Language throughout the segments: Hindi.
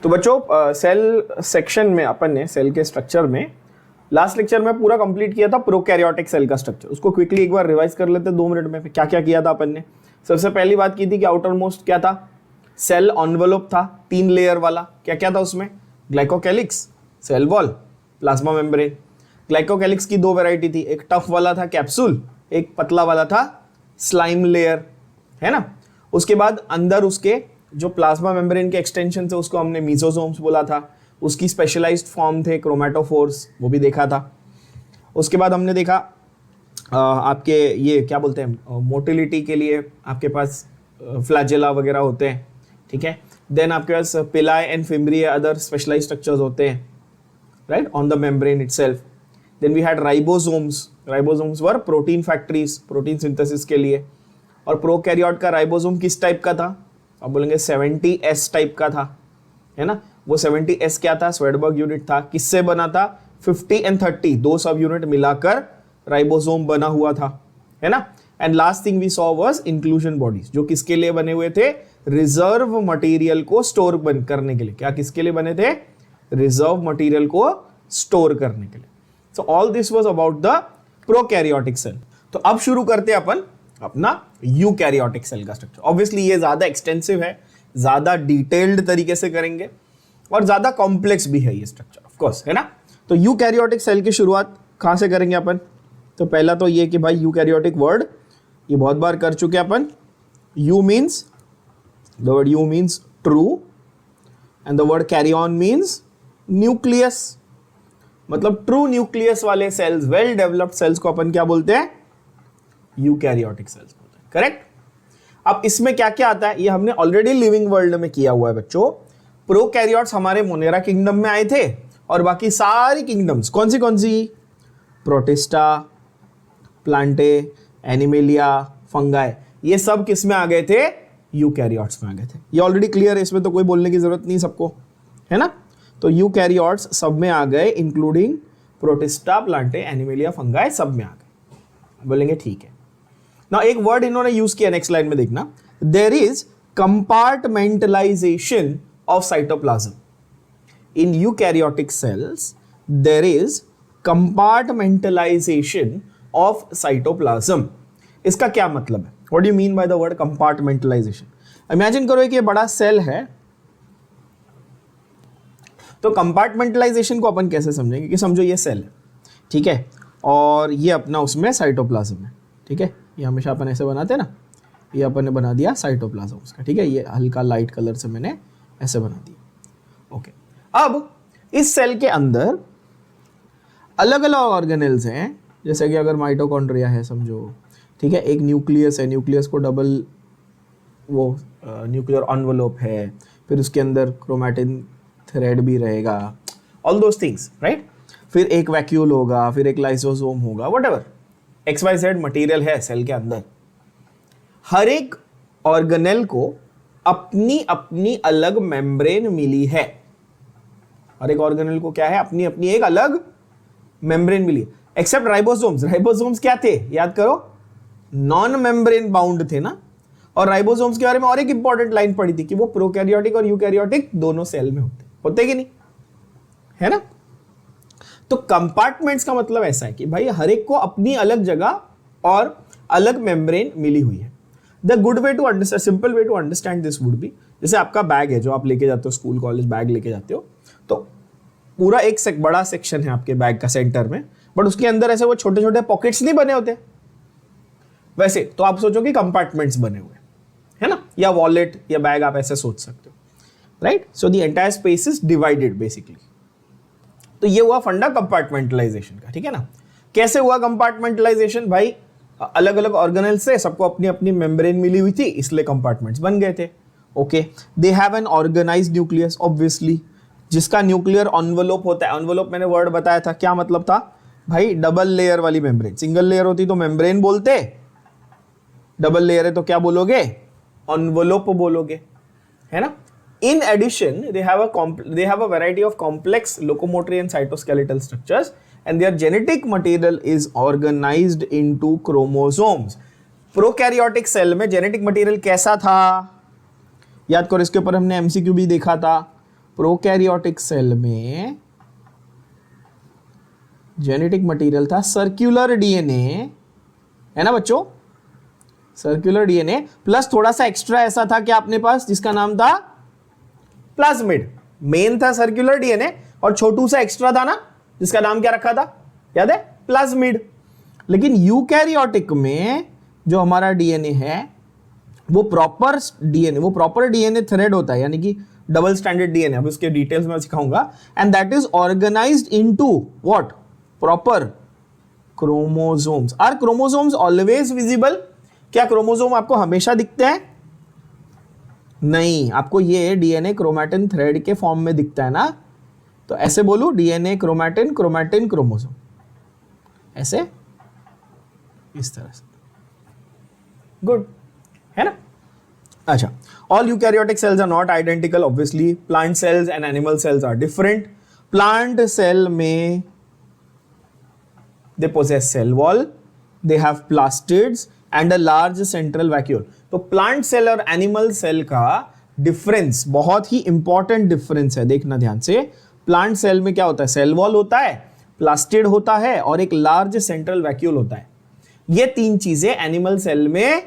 तो बच्चों सेल सेक्शन में अपन ने सेल के स्ट्रक्चर में लास्ट लेक्चर में पूरा कंप्लीट किया था प्रोकैरियोटिक सेल का स्ट्रक्चर। उसको क्विकली एक बार रिवाइज कर लेते हैं 2 मिनट में। क्या क्या किया था अपन ने? सबसे पहली बात की थी कि आउटर मोस्ट क्या था? सेल एनवेलप था 3 लेयर वाला। क्या क्या था उसमें? Glycocalyx, cell wall, plasma membrane. Glycocalyx की 2 वैरायटी थी, एक टफ वाला था कैप्सूल, एक पतला वाला था स्लाइम लेयर, है ना। उसके बाद अंदर उसके जो प्लाज्मा मेम्ब्रेन के एक्सटेंशन थे उसको हमने मीसोसोम्स बोला था। उसकी स्पेशलाइज्ड फॉर्म थे क्रोमेटोफोर्स, वो भी देखा था। उसके बाद हमने देखा आपके ये क्या बोलते हैं मोटिलिटी के लिए आपके पास फ्लैजेला वगैरह होते हैं, ठीक है। देन आपके पास pili and fimbriae other specialised structures होते हैं, right, on the membrane itself. Then we had ribosomes. Ribosomes were protein factories, protein synthesis के लिए। और प्रोकैरियोट का राइबोसोम किस टाइप का था? आप बोलेंगे 70S टाइप का था, है ना। वो 70S क्या था? स्वेडबर्ग यूनिट था। किससे बना था? 50 and 30 2 सब यूनिट मिलाकर राइबोसोम बना हुआ था, है ना। And last thing we saw was inclusion bodies, जो किसके लिए बने हुए थे? रिजर्व मटेरियल को स्टोर करने के लिए। क्या किसके लिए बने थे? रिजर्व मटेरियल को स्टोर करने के लिए। So all this was about the prokaryotic cell. तो अब शुरू करते हैं अपन अपना यूकैरियोटिक सेल का स्ट्रक्चर। ऑब्वियसली ये ज्यादा एक्सटेंसिव है, ज्यादा डिटेल्ड तरीके से करेंगे और ज्यादा कॉम्प्लेक्स भी है ये स्ट्रक्चर, ऑफ कोर्स, है ना। तो यूकैरियोटिक सेल की शुरुआत कहां से करेंगे अपन? तो पहला तो ये कि भाई यूकैरियोटिक वर्ड ये बहुत बार कर चुके हैं अपन। Eu means the word eu means true and the word karyon means nucleus. मतलब ट्रू न्यूक्लियस वाले सेल्स, वेल डेवलप्ड सेल्स को अपन क्या बोलते हैं? यूकैरियोटिक सेल्स बोलते हैं, करेक्ट। अब इसमें क्या क्या आता है ये हमने ऑलरेडी लिविंग वर्ल्ड में किया हुआ है बच्चों। प्रोकैरियोट्स हमारे मोनेरा किंगडम में आए थे और बाकी सारी किंगडम्स कौन सी? प्रोटिस्टा, प्लांटे, एनिमेलिया, फंगाई, ये सब किस में आ गए थे? यूकैरियोट्स में आ गए थे। ये ऑलरेडी क्लियर है, इसमें तो कोई बोलने की जरूरत नहीं सबको, है ना। तो यूकैरियोट्स सब में आ गए, including protista, Plantae, animalia, fungi, सब में आ गए। बोलेंगे ठीक है ना। एक वर्ड इन्होंने यूज किया नेक्स्ट लाइन में, देखना। There is compartmentalisation of cytoplasm. In eukaryotic cells, there is compartmentalization of cytoplasm. इसका क्या मतलब है? What do you mean by the word compartmentalization? Imagine करो कि ये बड़ा सेल है, तो कंपार्टमेंटलाइजेशन को अपन कैसे समझेंगे? कि समझो ये सेल है, ठीक है, और ये अपना उसमें साइटोप्लाज्म है, ठीक है। ये हमेशा अपन ऐसे बनाते हैं ना, ये अपन ने बना दिया साइटोप्लाज्म उसका, ठीक है। ये हल्का लाइट कलर से मैंने ऐसे बना दिया, ओके। अब इस सेल के अंदर अलग अलग ऑर्गेनेल्स हैं, जैसे कि अगर माइटोकॉन्ड्रिया है समझो, ठीक है, एक न्यूक्लियस है, न्यूक्लियस को डबल वो न्यूक्लियर एनवेलप है, फिर उसके अंदर क्रोमैटिन थ्रेड भी रहेगा, ऑल दोस थिंग्स, राइट। फिर एक वैक्यूल होगा, फिर एक लाइसोसोम होगा, व्हाटएवर XYZ मटेरियल है सेल के अंदर। हर एक ऑर्गेनेल को अपनी अपनी अलग मेम्ब्रेन मिली है। हर एक ऑर्गेनेल को क्या है? अपनी अपनी एक अलग मेम्ब्रेन मिली है, एक्सेप्ट राइबोसोम्स। राइबोसोम्स क्या थे? याद करो, नॉन मेम्ब्रेन बाउंड थे ना। और राइबोसोम्स के बारे में और एक इंपॉर्टेंट लाइन पढ़ी थी कि वो प्रोकैरियोटिक और यूकैरियोटिक दोनों सेल में होते कि नहीं, है ना। तो कंपार्टमेंट्स का मतलब ऐसा है कि भाई हर एक को अपनी अलग जगह और अलग मेम्ब्रेन मिली हुई है। The good way to understand, simple way to understand this would be, जैसे आपका बैग है जो आप लेके जाते हो, स्कूल कॉलेज बैग लेके जाते हो, तो पूरा एक बड़ा सेक्शन है आपके बैग का सेंटर में, बट उसके अंदर ऐसे वो छोटे छोटे पॉकेट्स नहीं बने होते वैसे। तो आप सोचो कि कंपार्टमेंट्स बने हुए, है ना, या वॉलेट या बैग, आप ऐसे सोच सकते हो, right. So the entire space is divided basically. तो ये हुआ फंडा कंपार्टमेंटलाइजेशन का, ठीक है ना। कैसे हुआ कंपार्टमेंटलाइजेशन? भाई अलग अलग ऑर्गेनेल्स से सबको अपनी अपनी मेम्ब्रेन मिली हुई थी, इसलिए कंपार्टमेंट्स बन गए थे, okay. They have an organised nucleus, obviously, जिसका न्यूक्लियर एनवेलप होता है। एनवेलप मैंने वर्ड बताया था, क्या मतलब था भाई? डबल लेयर वाली मेम्ब्रेन। सिंगल लेयर होती तो मेम्ब्रेन बोलते, डबल लेयर है तो क्या बोलोगे? एनवेलप बोलोगे, है ना। In addition, they have a variety of complex locomotory and cytoskeletal structures, and their genetic material is organized into chromosomes. Prokaryotic cell में जेनेटिक मटेरियल कैसा था? याद करो, इसके ऊपर हमने MCQ भी देखा था। प्रोकैरियोटिक सेल में जेनेटिक मटेरियल था सर्कुलर डीएनए, है ना बच्चों, सर्कुलर डीएनए प्लस थोड़ा सा एक्स्ट्रा ऐसा था कि अपने पास जिसका नाम था प्लाज्मिड। मेन था सर्कुलर डीएनए और छोटू सा एक्स्ट्रा था ना जिसका नाम क्या रखा था, याद है, प्लाज्मिड। लेकिन यूकैरियोटिक में जो हमारा डीएनए है वो प्रॉपर डीएनए थ्रेड होता है, यानी कि डबल स्टैंडर्ड डीएनए, अब उसके डिटेल्स में सिखाऊंगा, and that is organised into what, proper chromosomes. Are chromosomes always visible? क्या क्रोमोसोम आपको हमेशा दिखते हैं? नहीं, आपको ये डीएनए क्रोमैटिन थ्रेड के फॉर्म में दिखता है ना, तो ऐसे बोलूं, डीएनए क्रोमैटिन, क्रोमैटिन क्रोमोसोम, ऐसे, इस तरह से। गुड, है ना? अच्छा, all eukaryotic cells are not identical, obviously plant cells and animal cells are different. Plant cell में they possess cell wall, they have plastids and a large central vacuole। तो प्लांट सेल और एनिमल सेल का डिफरेंस बहुत ही इंपॉर्टेंट डिफरेंस है, देखना ध्यान से। प्लांट सेल में क्या होता है, सेल वॉल होता है, प्लास्टिड होता है और एक लार्ज सेंट्रल वैक्यूल होता है। ये तीन चीजें एनिमल सेल में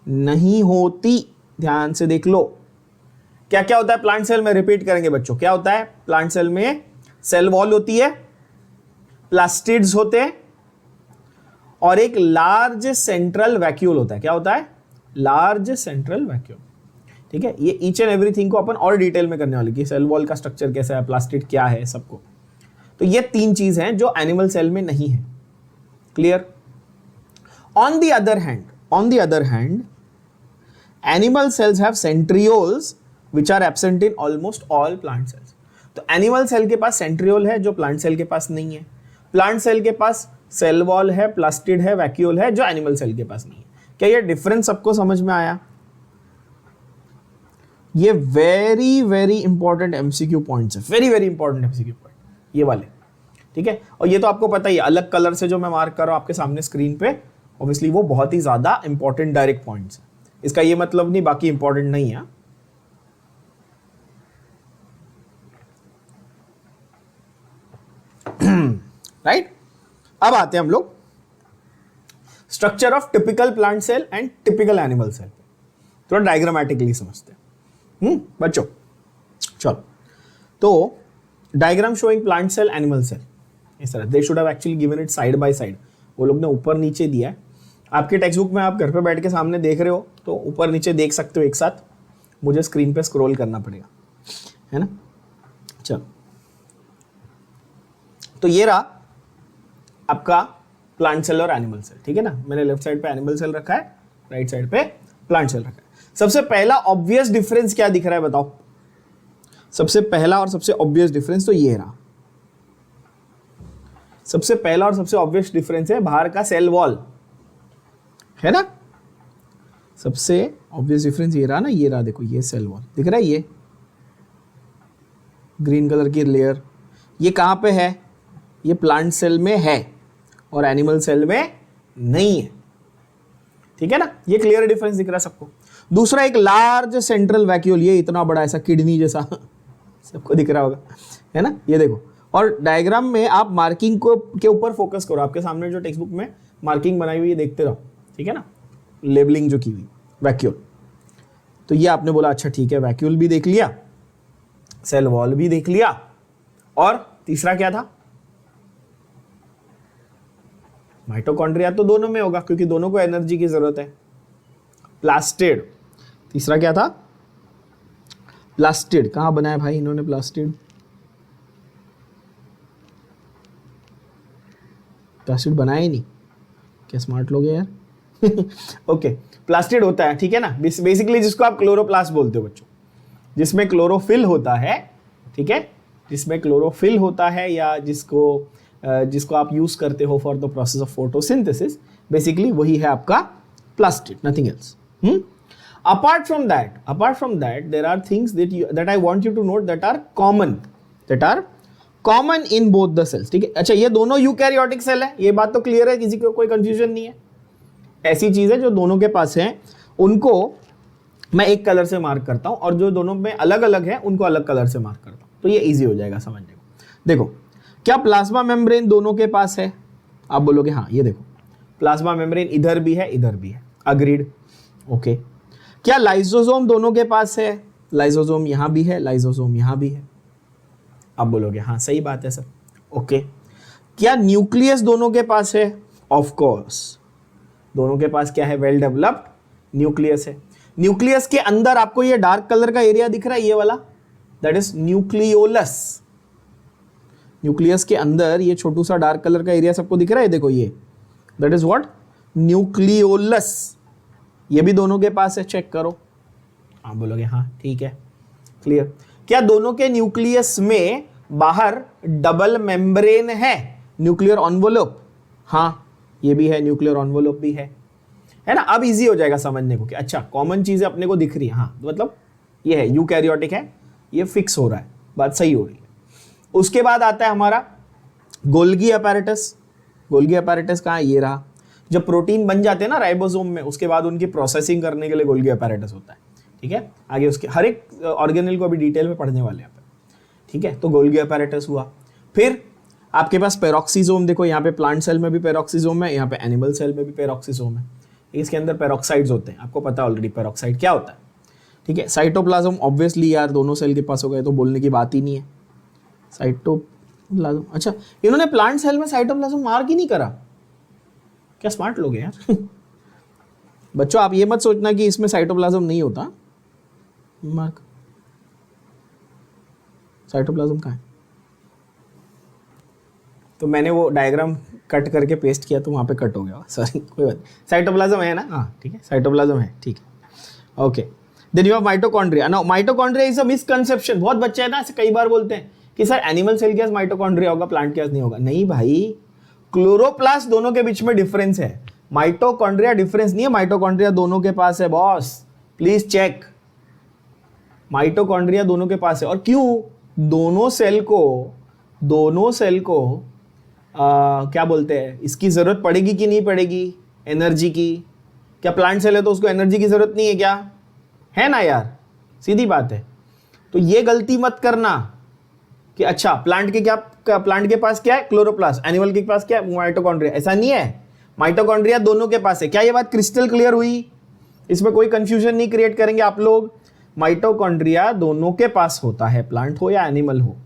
नहीं होती, ध्यान से देख लो। क्या क्या होता है प्लांट सेल में, रिपीट करेंगे बच्चों, क्या होता है प्लांट सेल में? सेल वॉल होती है, प्लास्टिड्स होते हैं और एक लार्ज सेंट्रल वैक्यूल होता है। क्या होता है? Large central vacuole. ठीक है, ये ईच एंड एवरीथिंग को अपन और डिटेल में करने वाले कि सेल वॉल का स्ट्रक्चर कैसा है, प्लास्टिड क्या है, सबको। तो ये तीन चीज हैं जो एनिमल सेल में नहीं है। Clear? On the other hand animal cells have centrioles which are absent in almost all plant cells. तो एनिमल सेल के पास सेंट्रियोल है जो प्लांट सेल के पास नहीं है। प्लांट सेल के पास सेल वॉल है, प्लास्टिड है, वैक्यूल है, जो एनिमल सेल के पास नहीं है। क्या ये डिफरेंस सबको समझ में आया? ये very very important MCQ points है, very very important MCQ point ये वाले। ठीक है, और ये तो आपको पता ही है, अलग कलर से जो मैं मार्क कर रहा हूं आपके सामने स्क्रीन पे, ऑब्वियसली वो बहुत ही ज्यादा इंपॉर्टेंट डायरेक्ट पॉइंट्स है। इसका ये मतलब नहीं बाकी इंपॉर्टेंट नहीं है। राइट, अब आते हैं हम लोग structure of typical plant cell and typical animal cell. थोड़ा डायग्रामेटिकली समझते हैं बच्चों। चलो, तो diagram showing plant cell, animal cell, इस तरह। They should have actually given it side by side. वो लोग ने ऊपर नीचे दिया है। आपके टेक्स्ट बुक में आप घर पे बैठ के सामने देख रहे हो तो ऊपर नीचे देख सकते हो एक साथ, मुझे स्क्रीन पे स्क्रॉल करना पड़ेगा, है ना? चलो, तो ये रहा आपका प्लांट सेल और एनिमल सेल। ठीक है ना, मैंने लेफ्ट साइड पे एनिमल सेल रखा है, राइट साइड पे प्लांट सेल रखा है। सबसे पहला ऑब्वियस डिफरेंस क्या दिख रहा है बताओ? सबसे पहला और सबसे ऑब्वियस डिफरेंस तो ये रहा। सबसे पहला और सबसे ऑब्वियस डिफरेंस है बाहर का सेल वॉल, है ना? सबसे ऑब्वियस डिफरेंस ये रहा ना, ये रहा, देखो ये सेल वॉल दिख रहा है, ये ग्रीन कलर की लेयर, ये कहां पे है? ये प्लांट सेल में है और एनिमल सेल में नहीं है। ठीक है ना, ये क्लियर डिफरेंस दिख रहा है सबको। दूसरा, एक लार्ज सेंट्रल वैक्यूल, ये इतना बड़ा ऐसा किडनी जैसा सबको दिख रहा होगा, है ना? ये देखो, और डायग्राम में आप मार्किंग को के ऊपर फोकस करो। आपके सामने जो टेक्स्ट बुक में मार्किंग बनाई हुई है देखते रहो, ठीक है ना, लेबलिंग जो की हुई वैक्यूल। तो ये आपने बोला अच्छा ठीक है, वैक्यूल भी देख लिया, सेल वॉल भी देख लिया, और तीसरा क्या था? माइटोकॉन्ड्रिया तो दोनों में होगा क्योंकि दोनों को एनर्जी की जरूरत है। प्लास्टिड, तीसरा क्या था? प्लास्टिड। कहां बनाया भाई इन्होंने प्लास्टिड? प्लास्टिड बनाया ही नहीं, क्या स्मार्ट लोग हैं यार। ओके, प्लास्टिड होता है, ठीक है ना, बेसिकली जिसको आप क्लोरोप्लास्ट बोलते हो बच्चों, जिसमें क्लोरोफिल होता है। ठीक है, जिसमें क्लोरोफिल होता है या जिसको आप यूज करते हो for the process of photosynthesis, basically वही है आपका plastid, nothing else. Apart from that, there are things that I want you to note that are common in both the cells. ठीक है, अच्छा, ये दोनों यूकैरियोटिक सेल है, ये बात तो क्लियर है, किसी को कोई कंफ्यूजन नहीं है। ऐसी चीज है जो दोनों के पास है, उनको मैं एक कलर से मार्क करता हूं, और जो दोनों में अलग अलग है उनको अलग कलर से मार्क करता हूं। तो ये इजी हो जाएगा समझने को। देखो, क्या प्लाज्मा मेम्ब्रेन दोनों के पास है? आप बोलोगे हाँ, ये देखो प्लाज्मा मेम्ब्रेन इधर भी है इधर भी है, अग्रीड, ओके। क्या लाइसोसोम दोनों के पास है? लाइसोसोम यहां भी है, लाइसोसोम यहां भी है। आप बोलोगे हाँ सही बात है सर, ओके। क्या न्यूक्लियस दोनों के पास है? ऑफ कोर्स, दोनों के पास क्या है? वेल डेवलप्ड न्यूक्लियस है। न्यूक्लियस के अंदर आपको ये डार्क कलर का एरिया दिख रहा है, ये वाला, दैट इज न्यूक्लियोलस। न्यूक्लियस के अंदर ये छोटू सा डार्क कलर का एरिया सबको दिख रहा है, देखो ये, दैट इज व्हाट? न्यूक्लियोलस। ये भी दोनों के पास है, चेक करो। आप बोलोगे हाँ ठीक है, क्लियर। क्या दोनों के न्यूक्लियस में बाहर डबल मेम्ब्रेन है, न्यूक्लियर एनवेलोप? हाँ, ये भी है, न्यूक्लियर एनवेलोप भी है ना। अब इजी हो जाएगा समझने को कि अच्छा कॉमन चीजें अपने को दिख रही है, हाँ तो मतलब ये है यूकैरियोटिक है, ये फिक्स हो रहा है, बात सही हो रही है। उसके बाद आता है हमारा गोल्गी अपैरेटस। गोल्गी अपैरेटस कहाँ है? ये रहा। जब प्रोटीन बन जाते हैं ना राइबोसोम में, उसके बाद उनकी प्रोसेसिंग करने के लिए गोल्गी अपैरेटस होता है, ठीक है। आगे उसके हर एक ऑर्गेनेल को अभी डिटेल में पढ़ने वाले हैं, ठीक है। तो गोल्गी अपैरेटस हुआ। फिर आपके पास पेरोक्सीजोम, देखो यहाँ पे प्लांट सेल में भी पेरोक्सीजोम है, यहाँ पे एनिमल सेल में भी पेरोक्सीजोम है। इसके अंदर पेरोक्साइड्स होते हैं, आपको पता ऑलरेडी पेरोक्साइड क्या होता है, ठीक है। साइटोप्लाज्म ऑब्वियसली यार दोनों सेल के पास हो गए तो बोलने की बात ही नहीं है। साइटोप्लाज्म, अच्छा इन्होंने प्लांट सेल में साइटोप्लाज्म मार्क ही नहीं करा, क्या स्मार्ट लोग हैं यार। बच्चों आप ये मत सोचना कि इसमें साइटोप्लाज्म नहीं होता मार्क। साइटोप्लाज्म कहाँ है? तो मैंने वो डायग्राम कट करके पेस्ट किया तो वहाँ पे कट हो गया, सॉरी कोई बात नहीं। साइटोप्लाज्म है ना, हाँ ठीक है, साइटोप्लाज्म है, ठीक है, okay. Then you have mitochondria. Now mitochondria is a misconception. बहुत बच्चे हैं ना ऐसे कई बार बोलते हैं कि सर एनिमल सेल के पास माइटोकॉन्ड्रिया होगा, प्लांट के पास नहीं होगा। नहीं भाई, क्लोरोप्लास्ट दोनों के बीच में डिफरेंस है, माइटोकॉन्ड्रिया डिफरेंस नहीं है। माइटोकॉन्ड्रिया दोनों के पास है बॉस, प्लीज चेक। माइटोकॉन्ड्रिया दोनों के पास है। और क्यों? दोनों सेल को क्या बोलते हैं, इसकी जरूरत पड़ेगी कि नहीं पड़ेगी, एनर्जी की। क्या प्लांट सेल है तो उसको एनर्जी की जरूरत नहीं है क्या? है ना यार, सीधी बात है। तो ये गलती मत करना कि अच्छा प्लांट के पास क्या है? क्लोरोप्लास्ट। एनिमल के पास क्या है? माइटोकॉन्ड्रिया। ऐसा नहीं है, माइटोकॉन्ड्रिया दोनों के पास है। क्या ये बात क्रिस्टल क्लियर हुई? इसमें कोई कंफ्यूजन नहीं क्रिएट करेंगे आप लोग। माइटोकॉन्ड्रिया दोनों के पास होता है, प्लांट हो या एनिमल हो,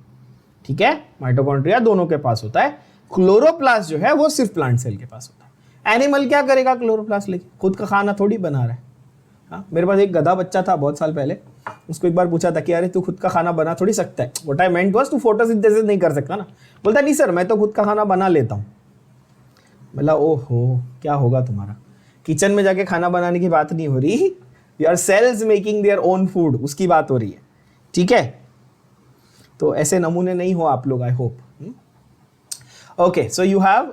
ठीक है। माइटोकॉन्ड्रिया दोनों के पास होता है। क्लोरोप्लास्ट जो है वो सिर्फ प्लांट सेल के पास होता है। एनिमल क्या करेगा क्लोरोप्लास्ट लेके? खुद का खाना थोड़ी बना रहा है। हाँ, मेरे पास एक गधा बच्चा था बहुत साल पहले, उसको एक बार पूछा था कि अरे तू खुद का खाना बना थोड़ी सकता है। व्हाट आई मेंट वाज तू फोटोसिंथेसिस नहीं कर सकता ना? बोलता नहीं सर मैं तो खुद का खाना बना लेता हूँ। बोला ओहो क्या होगा तुम्हारा, किचन में जाके खाना बनाने की बात नहीं हो रही, your cells making their own food, उसकी बात हो रही है, ठीक है। तो ऐसे नमूने नहीं हो आप लोग, I hope. Okay, so you have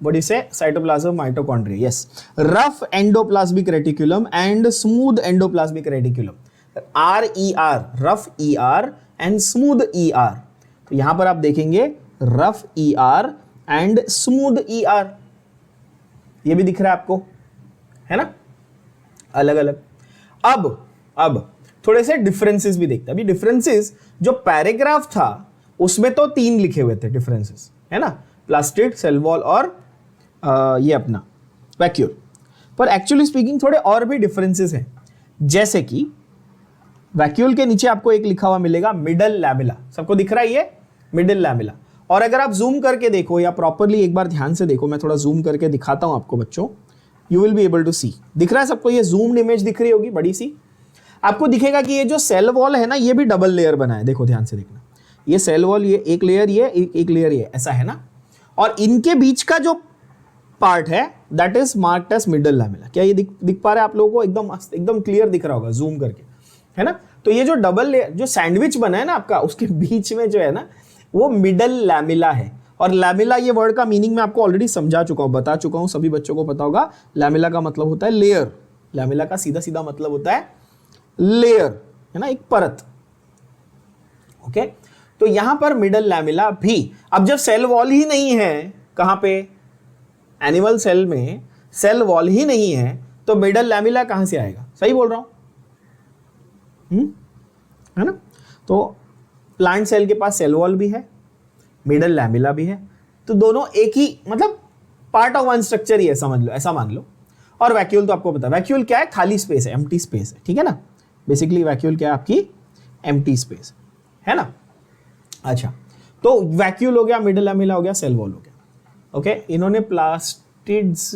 what do you say? Cytoplasm, mitochondria. Yes, rough endoplasmic reticulum and smooth endoplasmic reticulum. RER, rough ER and smooth ER. तो यहाँ पर आप देखेंगे rough ER and smooth ER. ये भी दिख रहा है आपको, है ना, अलग अलग। अब थोड़े से डिफरेंसेस भी देखते हैं। अभी डिफरेंसेस जो पैराग्राफ था उसमें तो 3 लिखे हुए थे डिफरेंसेस, है ना, प्लास्टिड, सेल वॉल और ये अपना वैक्यूल। पर एक्चुअली स्पीकिंग थोड़े और भी डिफरेंसेस हैं, जैसे कि वैक्यूल के नीचे आपको एक लिखा हुआ मिलेगा मिडल लैमेला। सबको दिख रहा है ये मिडल लैमेला। और अगर आप जूम करके देखो या प्रॉपरली एक बार ध्यान से देखो, मैं थोड़ा जूम करके दिखाता हूं आपको बच्चों, you will be able to see. दिख रहा है सबको? ये जूम्ड इमेज दिख रही होगी बड़ी सी। आपको दिखेगा कि ये जो सेल वॉल है ना, ये भी डबल लेयर बना है। देखो ध्यान से देखना, ये सेल वॉल, ये एक लेयर, ये एक लेयर, ये ऐसा है ना। और इनके बीच का जो पार्ट है that is marked as middle lamella. क्या ये दिख पा रहा है आप लोगों को? एकदम क्लियर दिख रहा होगा जूम करके, है ना। तो ये जो डबल लेयर, जो सैंडविच बना है ना आपका, उसके बीच में जो है ना वो मिडल लैमेला है। और लैमेला ये वर्ड का मीनिंग मैं आपको ऑलरेडी समझा चुका हूं, बता चुका हूं, सभी बच्चों को पता होगा। लैमेला का मतलब होता है लेयर। लैमेला का सीधा सीधा मतलब होता है लेयर, है ना, एक परत। ओके, तो यहां पर मिडल लैमेला भी। अब जब सेल वॉल ही नहीं है, कहां पे? एनिमल सेल में सेल वॉल ही नहीं है, तो मिडल लैमेला कहां से आएगा? सही बोल रहा हूं, है ना। तो प्लांट सेल के पास सेल वॉल भी है, मिडल लैमेला भी है, तो दोनों एक ही मतलब पार्ट ऑफ वन स्ट्रक्चर ही है, समझ लो, ऐसा मान लो। और वैक्यूल तो आपको पता है, वैक्यूल क्या है, खाली स्पेस है, एम्प्टी स्पेस है, ठीक है ना। बेसिकली वैक्यूल क्या है, आपकी एम्प्टी स्पेस है ना। अच्छा, तो वैक्यूल हो गया, मिडल लैमेला हो गया, सेल वॉल हो गया। ओके, इन्होंने plastids,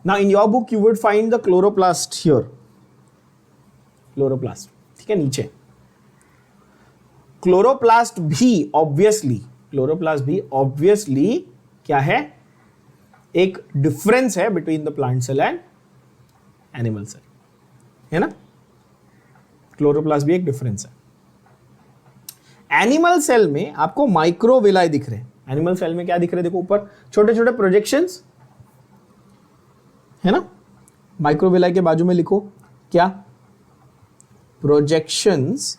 now in your book you would find the chloroplast here, chloroplast, ठीक है, नीचे। क्लोरोप्लास्ट भी ऑब्वियसली क्या है, एक डिफरेंस है between the plant cell and animal cell, है ना। क्लोरोप्लास्ट भी एक डिफरेंस है। एनिमल सेल में आपको माइक्रोविलाई दिख रहे हैं। एनिमल सेल में क्या दिख रहे हैं, देखो ऊपर छोटे छोटे प्रोजेक्शंस, है ना। माइक्रोविलाई के बाजू में लिखो क्या, प्रोजेक्शंस।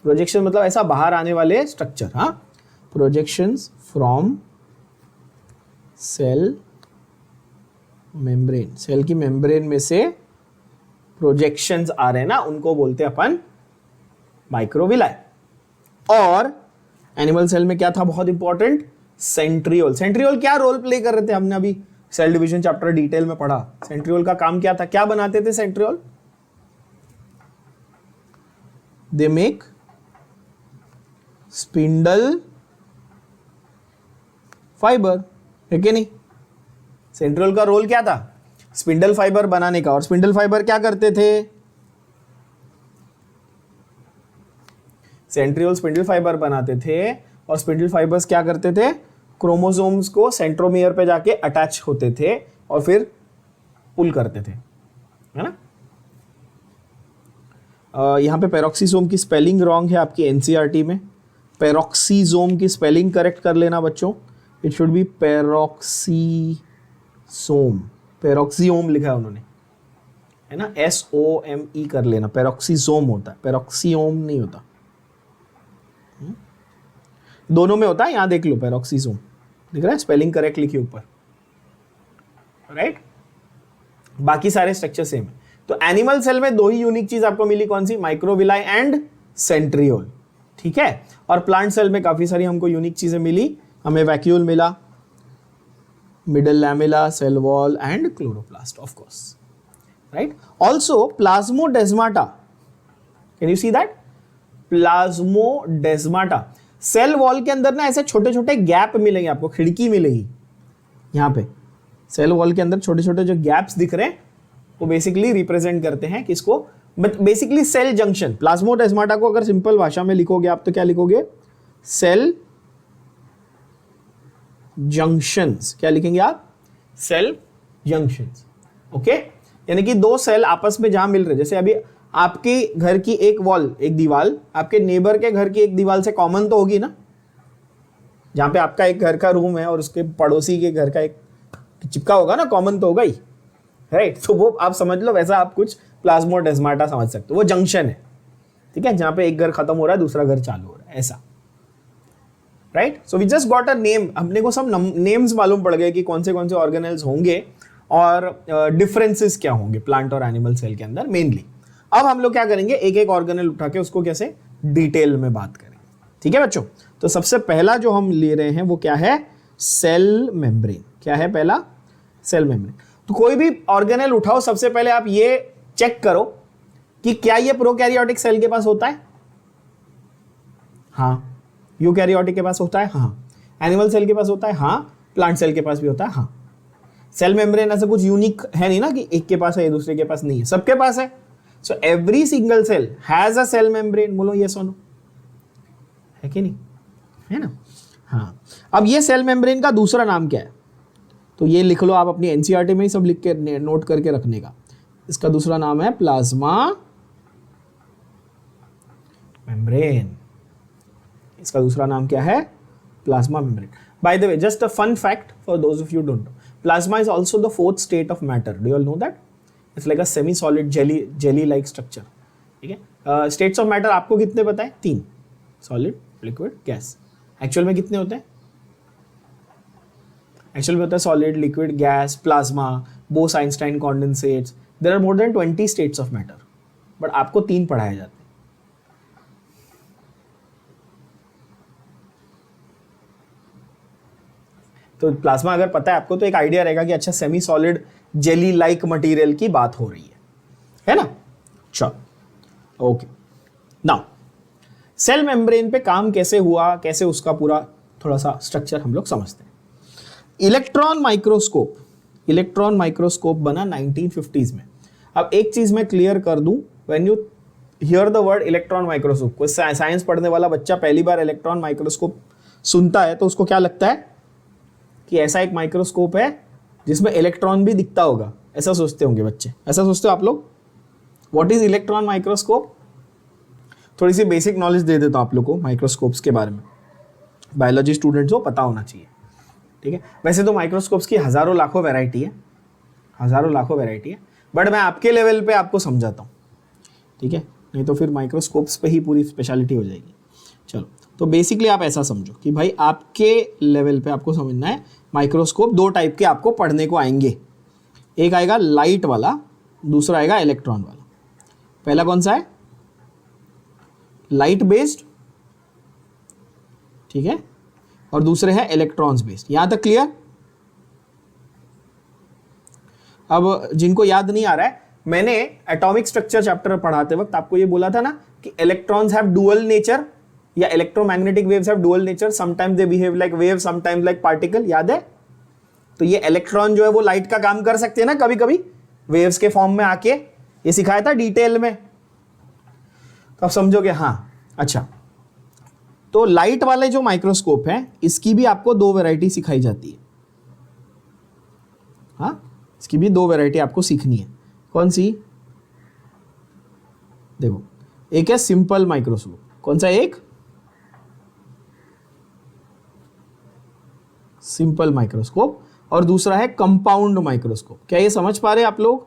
प्रोजेक्शन मतलब ऐसा बाहर आने वाले स्ट्रक्चर, हाँ, projections from cell membrane, cell की मेम्ब्रेन में से प्रोजेक्शंस आ रहे हैं ना, उनको बोलते हैं अपन माइक्रोविलाई। और एनिमल सेल में क्या था बहुत इंपॉर्टेंट, सेंट्रियोल। सेंट्रियोल क्या रोल प्ले कर रहे थे, हमने अभी सेल डिवीजन चैप्टर डिटेल में पढ़ा। सेंट्रियोल का काम क्या था, क्या बनाते थे centriole, they make spindle fibre, है कि नहीं। सेंट्रियोल का रोल क्या था, स्पिंडल फाइबर बनाने का। और स्पिंडल फाइबर क्या करते थे, सेंट्रियोल स्पिंडल फाइबर बनाते थे। और स्पिंडल फाइबर्स क्या करते थे, क्रोमोसोम्स को सेंट्रोमियर पे जाके अटैच होते थे और फिर पुल करते थे, है ना। यहां पे पेरोक्सीसोम की स्पेलिंग रॉन्ग है आपकी एनसीईआरटी में। पेरोक्सीसोम की स्पेलिंग करेक्ट कर लेना बच्चों, इट शुड बी पेरोक्सीसोम। पेरोक्सीओम लिखा है उन्होंने, है ना, SOME कर लेना, पेरोक्सीसोम होता है, पेरोक्सीओम नहीं होता। दोनों में होता है, यहां देख लो, पेरोक्सीसोम दिख रहा है, स्पेलिंग करेक्ट लिखी ऊपर, राइट। बाकी सारे स्ट्रक्चर सेम है। तो एनिमल सेल में दो ही यूनिक चीज आपको मिली, कौन सी, माइक्रोविलाई एंड सेंट्रियोल, ठीक है। और प्लांट सेल में काफी सारी हमको यूनिक चीजें मिली, हमें वैक्यूल मिला, middle lamella, cell wall and chloroplast, of course, right. Also plasmodesmata, can you see that, plasmodesmata. Cell wall के अंदर ना ऐसे छोटे छोटे गैप मिलेंगे आपको, खिड़की मिलेगी यहां पे। सेल वॉल के अंदर छोटे छोटे जो गैप्स दिख रहे हैं वो बेसिकली रिप्रेजेंट करते हैं किसको, बेसिकली सेल जंक्शन। प्लाज्मोडेस्माटा को अगर सिंपल भाषा में लिखोगे आप तो क्या लिखोगे, सेल जंक्शंस। क्या लिखेंगे आप, सेल जंक्शंस, ओके। यानी कि दो सेल आपस में जहां मिल रहे, जैसे अभी आपके घर की एक वॉल, एक दीवार आपके नेबर के घर की एक दीवार से कॉमन तो होगी ना, जहां पे आपका एक घर का रूम है और उसके पड़ोसी के घर का एक चिपका होगा ना, कॉमन तो होगा ही, राइट। तो वो आप समझ लो, वैसा आप कुछ प्लाज्मोडेस्माटा समझ सकते हो, वो जंक्शन है, ठीक है, जहां पे एक घर खत्म हो रहा है दूसरा घर चालू हो रहा है, ऐसा, right. So we just got a name, अपने को सब नेम्स मालूम पड़ गए कि कौन से ऑर्गेनेल्स होंगे और डिफरेंसेस क्या होंगे प्लांट और एनिमल सेल के अंदर मेनली। अब हम लोग क्या करेंगे, एक एक ऑर्गेनेल उठा के उसको कैसे डिटेल में बात करेंगे, ठीक है बच्चों। तो सबसे पहला जो हम ले रहे हैं वो क्या है, सेल मेम्ब्रेन। क्या है पहला, सेल मेम्ब्रेन। तो कोई भी ऑर्गेनेल उठाओ, सबसे पहले आप ये चेक करो कि क्या ये प्रोकैरियोटिक सेल के पास होता है, हाँ। यूकैरियोटिक के पास होता है, हाँ। एनिमल सेल के पास होता है, हाँ। प्लांट सेल के पास भी होता है, हाँ। सेल मेम्ब्रेन ऐसा कुछ यूनिक है नहीं ना कि एक के पास है दूसरे के पास नहीं है, सबके पास है। So every single cell has a cell membrane, बोलो यस और नो, है कि नहीं, है ना, हाँ। अब ये सेल मेम्ब्रेन का दूसरा नाम क्या है, तो ये लिख लो आप अपनी एनसीईआरटी में ही सब लिख के नोट करके रखने का। इसका दूसरा नाम है प्लाज्मा मेम्ब्रेन। इसका दूसरा नाम क्या है, plasma membrane. By the way, just a fun fact for those of you don't know, plasma is also the fourth state of matter. Do you all know that? It's like a semi solid jelly like structure, ठीक है। स्टेट्स ऑफ मैटर आपको कितने पता है? 3, सॉलिड, लिक्विड, गैस। एक्चुअल में कितने होते हैं? एक्चुअल में होता है solid, liquid, gas, plasma, Bose Einstein condensates. There are more than 20 states of matter, but आपको 3 पढ़ाए जाते हैं, तो प्लाज्मा अगर पता है आपको तो एक आइडिया रहेगा कि अच्छा semi solid jelly like material की बात हो रही है ना। चलो ओके, नाउ सेल मेम्ब्रेन पे काम कैसे हुआ, कैसे उसका पूरा थोड़ा सा स्ट्रक्चर हम लोग समझते हैं। इलेक्ट्रॉन माइक्रोस्कोप बना 1950s में। अब एक चीज मैं क्लियर कर दूं, when you here the word electron microscope, कोई साइंस पढ़ने वाला बच्चा पहली बार इलेक्ट्रॉन माइक्रोस्कोप सुनता है तो उसको क्या लगता है कि ऐसा एक माइक्रोस्कोप है जिसमें इलेक्ट्रॉन भी दिखता होगा, ऐसा सोचते होंगे बच्चे, ऐसा सोचते हो आप लोग? What is electron microscope? थोड़ी सी बेसिक नॉलेज दे देता हूं आप लोग को माइक्रोस्कोप्स के बारे में, बायोलॉजी स्टूडेंट्स को पता होना चाहिए, ठीक है। वैसे तो माइक्रोस्कोप्स की हजारों लाखों वैरायटी है, बट मैं आपके लेवल पे आपको समझाता हूँ, ठीक है, नहीं तो फिर माइक्रोस्कोप्स पे ही पूरी स्पेशलिटी हो जाएगी। चलो, तो बेसिकली आप ऐसा समझो कि भाई आपके लेवल पे आपको समझना है माइक्रोस्कोप दो टाइप के आपको पढ़ने को आएंगे, एक आएगा लाइट वाला, दूसरा आएगा इलेक्ट्रॉन वाला। पहला कौन सा है? लाइट बेस्ड, ठीक है, और दूसरे है इलेक्ट्रॉन्स बेस्ड। यहां तक क्लियर? अब जिनको याद नहीं आ रहा है, मैंने एटॉमिक स्ट्रक्चर चैप्टर पढ़ाते वक्त आपको ये बोला था ना कि इलेक्ट्रॉन्स हैव डुअल नेचर, या electromagnetic waves have dual nature, sometimes they behave like wave, sometimes like particle, याद है? तो ये इलेक्ट्रॉन जो है वो लाइट का काम कर सकते हैं ना कभी कभी वेव्स के फॉर्म में आके, ये सिखाया था डिटेल में, तो आप समझोगे हाँ। अच्छा, तो लाइट वाले जो माइक्रोस्कोप है इसकी भी आपको दो वैरायटी सिखाई जाती है, हाँ, इसकी भी दो वैरायटी आपको सीखनी है। कौन सी? देखो, एक है सिंपल माइक्रोस्कोप, कौन सा? एक सिंपल माइक्रोस्कोप, और दूसरा है कंपाउंड माइक्रोस्कोप। क्या ये समझ पा रहे हैं आप लोग?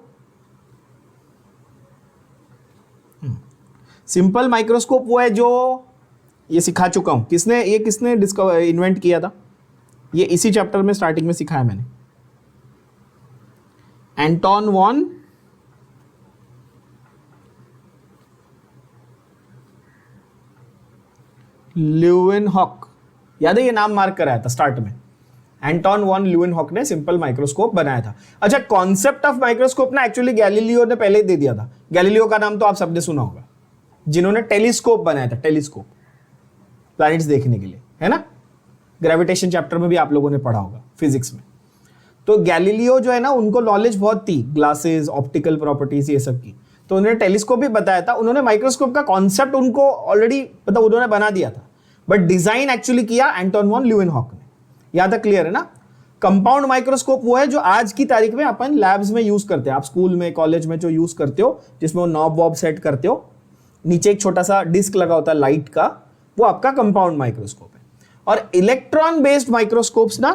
सिंपल माइक्रोस्कोप वो है जो ये सिखा चुका हूं। किसने डिस्कवर इन्वेंट किया था? ये इसी चैप्टर में स्टार्टिंग में सिखाया मैंने, एंटोन वॉन ल्यूवेनहॉक। याद है, ये नाम मार्क कराया था स्टार्ट में। एंटोन वॉन ल्यूवेनहॉक ने सिंपल माइक्रोस्कोप बनाया था। अच्छा, कॉन्सेप्ट ऑफ माइक्रोस्कोप ना एक्चुअली गैलीलियो ने पहले ही दे दिया था। गैलीलियो का नाम तो आप सबने सुना होगा, जिन्होंने टेलीस्कोप बनाया था, टेलीस्कोप प्लैनेट्स देखने के लिए, है ना। ग्रेविटेशन चैप्टर में भी आप लोगों ने पढ़ा होगा फिजिक्स में। तो गैलीलियो जो है ना, उनको नॉलेज बहुत थी ग्लासेस, ऑप्टिकल प्रॉपर्टीज, ये सब की, तो उन्होंने टेलीस्कोप भी बताया था। उन्होंने माइक्रोस्कोप का कॉन्सेप्ट उनको ऑलरेडी मतलब उन्होंने बना दिया था, बट डिजाइन एक्चुअली किया एंटोन वॉन ल्यूवेनहॉक ने। यहां तक क्लियर है ना। कंपाउंड माइक्रोस्कोप वो है जो आज की तारीख में अपन लैब्स में यूज करते हैं, आप स्कूल में कॉलेज में जो यूज करते हो, जिसमें वो नॉब वॉब सेट करते हो, नीचे एक छोटा सा डिस्क लगा होता है लाइट का, वो आपका कंपाउंड माइक्रोस्कोप है। और इलेक्ट्रॉन बेस्ड माइक्रोस्कोप्स ना,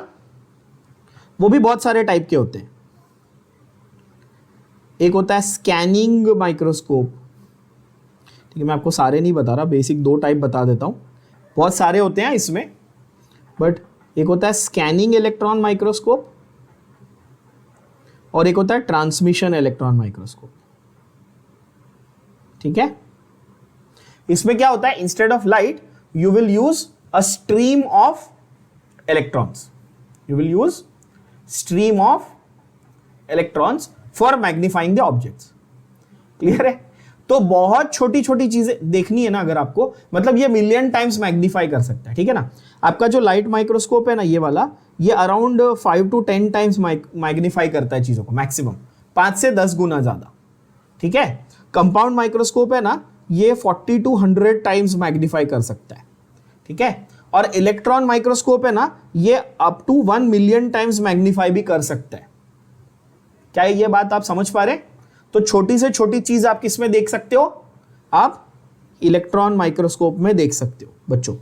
वो भी बहुत सारे टाइप के होते हैं। एक होता है स्कैनिंग माइक्रोस्कोप, ठीक है, मैं आपको सारे नहीं बता रहा, बेसिक दो टाइप बता देता हूं, बहुत सारे होते हैं इसमें, बट एक होता है स्कैनिंग इलेक्ट्रॉन माइक्रोस्कोप और एक होता है ट्रांसमिशन इलेक्ट्रॉन माइक्रोस्कोप, ठीक है। इसमें क्या होता है, instead of light you will use a stream of electrons, you will use stream of electrons for magnifying the objects. Clear है? तो बहुत छोटी छोटी चीजें देखनी है ना अगर आपको, मतलब ये मिलियन टाइम्स मैग्नीफाई कर सकता है, ठीक है ना। आपका जो लाइट माइक्रोस्कोप है ना, ये वाला, ये अराउंड 5 to 10 टाइम्स मैग्नीफाई करता है चीजों को, मैक्सिमम 5 से 10 गुना ज्यादा, ठीक है। कंपाउंड माइक्रोस्कोप है ना, ये 40 to 100 टाइम्स मैग्नीफाई कर सकता है, ठीक है। और इलेक्ट्रॉन माइक्रोस्कोप है ना, ये up to 1 million times magnify भी कर सकता है। क्या ये बात आप समझ पा रहे हैं? तो छोटी से छोटी चीज आप किस में देख सकते हो? आप इलेक्ट्रॉन माइक्रोस्कोप में देख सकते हो बच्चों।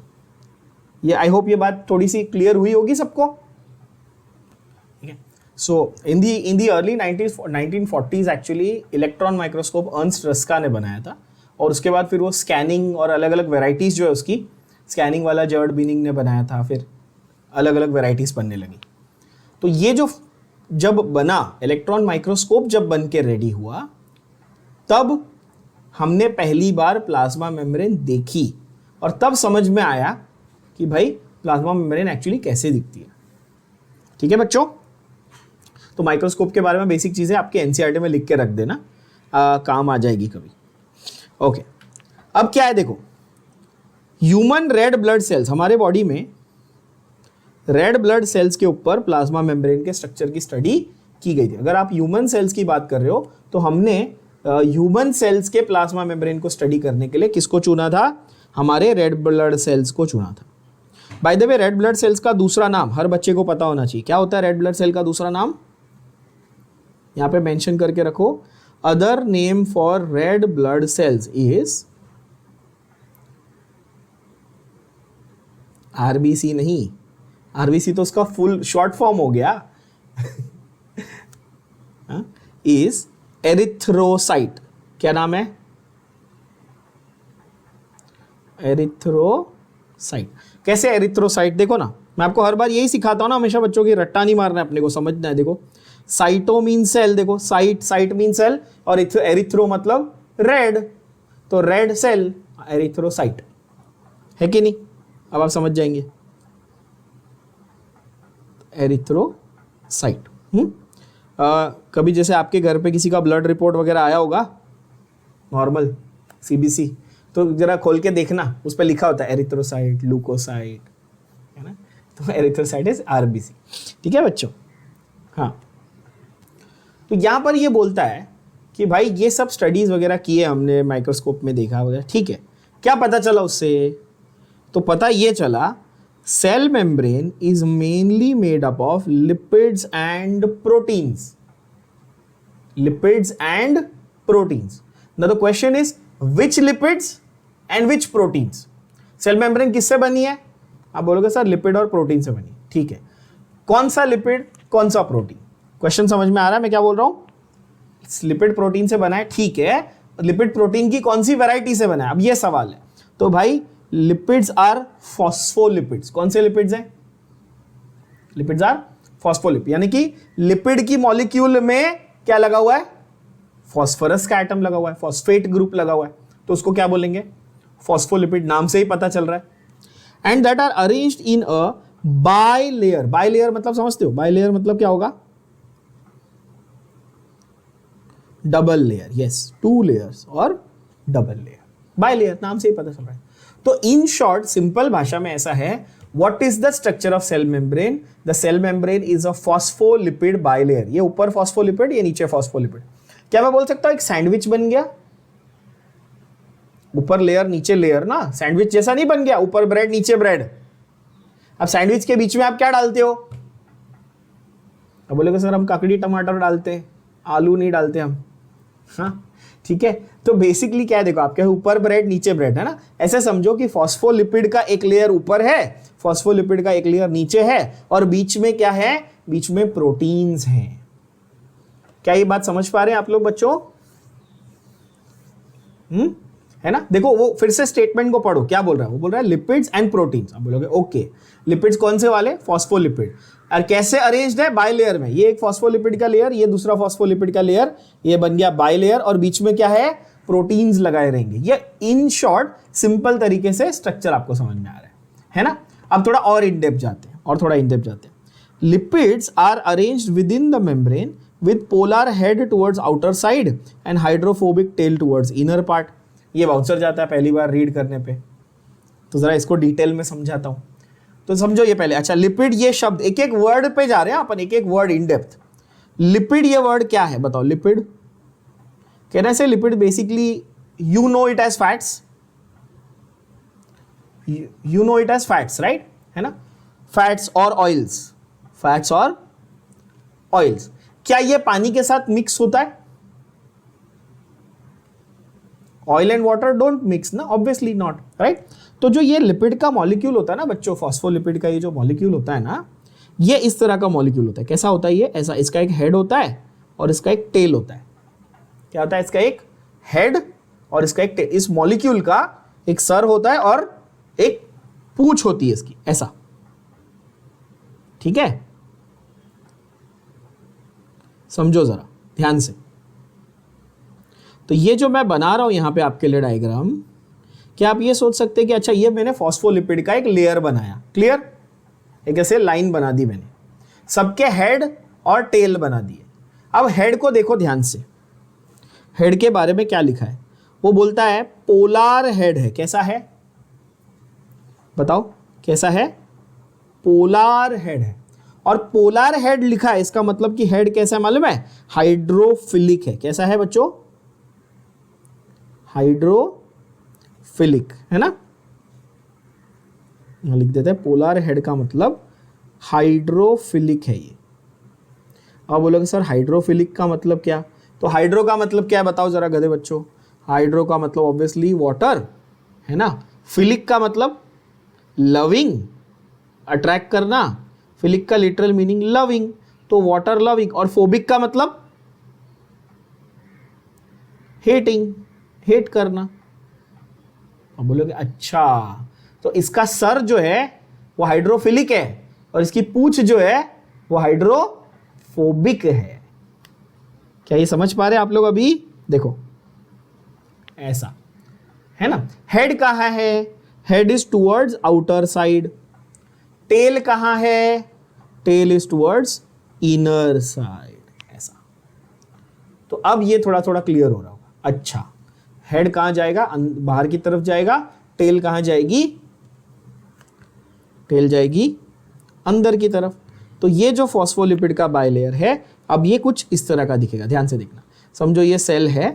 ये आई होप ये बात थोड़ी सी क्लियर हुई होगी सबको, ठीक है। So in the early 1940s actually electron microscope Ernst Ruska ने बनाया था, और उसके बाद फिर वो स्कैनिंग और अलग अलग वेराइटीज जो है उसकी, स्कैनिंग वाला जर्ड बीनिंग ने बनाया था, फिर अलग अलग वेराइटीज बनने लगी। तो ये जो जब बना इलेक्ट्रॉन माइक्रोस्कोप, जब बन के रेडी हुआ, तब हमने पहली बार प्लाज्मा मेम्ब्रेन देखी, और तब समझ में आया कि भाई प्लाज्मा मेम्ब्रेन एक्चुअली कैसे दिखती है। ठीक है बच्चों, तो माइक्रोस्कोप के बारे में बेसिक चीजें आपके एनसीईआरटी में लिख के रख देना, काम आ जाएगी कभी। ओके, अब क्या है देखो, ह्यूमन रेड ब्लड सेल्स, हमारे बॉडी में रेड ब्लड सेल्स के ऊपर प्लाज्मा मेम्ब्रेन के स्ट्रक्चर की स्टडी की गई थी। अगर आप ह्यूमन सेल्स की बात कर रहे हो तो हमने ह्यूमन सेल्स के प्लाज्मा मेम्ब्रेन को स्टडी करने के लिए किसको चुना था, हमारे रेड ब्लड सेल्स को चुना था। Bye the way, red blood cells का दूसरा नाम हर बच्चे को पता होना चाहिए। क्या होता है रेड ब्लड सेल का दूसरा नाम, यहां पे मेंशन करके रखो, other name for red blood cells is RBC. नहीं, आरबीसी तो उसका फुल शॉर्ट फॉर्म हो गया, इज एरिथ्रोसाइट। क्या नाम है, एरिथ्रोसाइट। कैसे एरिथ्रोसाइट, देखो ना, मैं आपको हर बार यही सिखाता हूं ना हमेशा बच्चों की, रट्टा नहीं मारना है अपने को, समझना है। देखो साइटो मीन सेल, देखो साइट, साइट मीन सेल, और एरिथ्रो मतलब रेड, तो रेड सेल एरिथ्रोसाइट है कि नहीं, अब आप समझ जाएंगे एरिथ्रोसाइट। कभी जैसे आपके घर पे किसी का ब्लड रिपोर्ट वगैरह आया होगा नॉर्मल सीबीसी, तो जरा खोल के देखना, उस पर लिखा होता है एरिथ्रोसाइट, लुकोसाइट, है ना, तो एरिथ्रोसाइट इज आरबीसी। ठीक है बच्चों, हाँ, तो यहां पर ये बोलता है कि भाई ये सब स्टडीज वगैरह किए हमने, माइक्रोस्कोप में देखा वगैरह, ठीक है, क्या पता चला उससे, तो पता ये चला cell membrane is mainly made up of lipids and proteins, lipids and proteins. Now the question is which lipids and which proteins. Cell membrane किससे बनी है, आप बोलोगे सर लिपिड और प्रोटीन से बनी, ठीक है, कौन सा लिपिड कौन सा प्रोटीन, क्वेश्चन समझ में आ रहा है मैं क्या बोल रहा हूं, लिपिड प्रोटीन से बना है, ठीक है, लिपिड प्रोटीन की कौन सी वैरायटी से बना है, अब ये सवाल है। तो भाई लिपिड्स आर फॉस्फोलिपिड्स, कौन से लिपिड्स हैं, लिपिड्स आर फॉस्फोलिपिड, यानी कि लिपिड की मॉलिक्यूल में क्या लगा हुआ है, फॉस्फोरस का एटम लगा हुआ है, फॉस्फेट ग्रुप लगा हुआ है, तो उसको क्या बोलेंगे, फॉस्फोलिपिड, नाम से ही पता चल रहा है। And that are arranged in a bilayer, bilayer मतलब समझते हो, बाइलेयर मतलब क्या होगा, डबल लेयर, यस, 2 लेयर्स और डबल लेयर, बाइलेयर नाम से ही पता चल रहा है। तो इन शॉर्ट सिंपल भाषा में ऐसा है, what is the structure of cell membrane, the cell membrane is a phospholipid bilayer, ये ऊपर फॉस्फोलिपिड, ये नीचे फॉस्फोलिपिड। क्या मैं बोल सकता हूं एक सैंडविच बन गया, ऊपर लेयर नीचे लेयर ना, सैंडविच जैसा नहीं बन गया, ऊपर ब्रेड नीचे ब्रेड। अब सैंडविच के बीच में आप क्या डालते हो, अब बोलेगा सर हम काकड़ी टमाटर डालते हैं, आलू नहीं डालते हम, हाँ ठीक है। तो बेसिकली क्या है, देखो आपके ऊपर ब्रेड नीचे ब्रेड है ना, ऐसे समझो कि फॉस्फोलिपिड का एक लेयर ऊपर है, फॉस्फोलिपिड का एक लेयर नीचे है, और बीच में क्या है, बीच में प्रोटीन्स हैं। क्या ये बात समझ पा रहे हैं आप लोग बच्चों, है ना। देखो वो फिर से स्टेटमेंट को पढ़ो, क्या बोल रहा है, वो बोल रहा है लिपिड्स एंड प्रोटीन्स। आप बोलोगे ओके, लिपिड्स कौन से वाले, फॉस्फोलिपिड, और कैसे अरेंज्ड है, बाई लेयर में, ये एक फॉस्फोलिपिड का लेयर, ये दूसरा फॉस्फोलिपिड का लेयर, ये बन गया बाई लेयर, और बीच में क्या है, प्रोटीन्स लगाए रहेंगे। ये इन शॉर्ट सिंपल तरीके से स्ट्रक्चर आपको समझ में आ रहा है ना। अब थोड़ा और इन डेप्थ जाते हैं, और थोड़ा इन डेप्थ जाते हैं। Lipids are arranged within the membrane with polar head towards outer side and hydrophobic tail towards inner part। ये बाउंसर जाता है पहली बार रीड करने पे, तो जरा इसको डिटेल में समझाता हूं, तो समझो ये पहले। अच्छा, लिपिड ये शब्द, एक एक वर्ड पे जा रहे हैं अपन, एक एक वर्ड इन डेप्थ। लिपिड ये वर्ड क्या है बताओ, लिपिड कहने से, lipid basically you know it as fats, you know it as fats, right, है ना, फैट्स और ऑयल्स, फैट्स और ऑयल्स। क्या ये पानी के साथ मिक्स होता है, oil and water don't mix ना, ऑब्वियसली नॉट, राइट। तो जो ये लिपिड का मॉलिक्यूल होता है ना बच्चों, फॉस्फोलिपिड का ये जो मॉलिक्यूल होता है ना, ये इस तरह का मॉलिक्यूल होता है। कैसा होता है ये, ऐसा, इसका एक हेड होता है और इसका एक टेल होता है। क्या होता है, इसका एक हेड और इसका एक टेल। इस मॉलिक्यूल का एक सर होता है और एक पूंछ होती है इसकी, ऐसा, ठीक है, समझो जरा ध्यान से। तो ये जो मैं बना रहा हूं यहां पे आपके लिए डायग्राम, क्या आप ये सोच सकते हैं कि अच्छा ये मैंने फॉस्फोलिपिड का एक लेयर बनाया, क्लियर, एक ऐसे लाइन बना दी मैंने। सबके हेड और टेल बना दिए। अब हेड को देखो ध्यान से, हेड के बारे में क्या लिखा है, वो बोलता है पोलार हेड है। कैसा है बताओ, कैसा है? पोलार हेड है। और पोलार हेड लिखा है, इसका मतलब कि हेड कैसा है मालूम है? हाइड्रोफिलिक है। कैसा है बच्चों? हाइड्रोफिलिक है ना। लिख देते हैं पोलार हेड का मतलब हाइड्रोफिलिक है ये। अब बोलोगे सर हाइड्रोफिलिक का मतलब क्या? तो हाइड्रो का मतलब क्या है बताओ जरा गधे बच्चों। हाइड्रो का मतलब ऑब्वियसली वाटर है ना। फिलिक का मतलब लविंग, अट्रैक्ट करना। फिलिक का लिटरल मीनिंग लविंग, तो वाटर लविंग। और फोबिक का मतलब हेटिंग, हेट करना। अब बोलोगे अच्छा, तो इसका सर जो है वो हाइड्रोफिलिक है और इसकी पूंछ जो है वो हाइड्रोफोबिक है। क्या ये समझ पा रहे हैं आप लोग? अभी देखो ऐसा है ना। हेड कहाँ है? Head is towards outer side. Tail कहाँ है? Tail is towards inner side. ऐसा। तो अब ये थोड़ा थोड़ा क्लियर हो रहा होगा। अच्छा, हेड कहाँ जाएगा? बाहर की तरफ जाएगा। टेल कहाँ जाएगी? टेल जाएगी अंदर की तरफ। तो ये जो फॉस्फोलिपिड का बाइलेयर है, अब ये कुछ इस तरह का दिखेगा। ध्यान से देखना। समझो ये सेल है।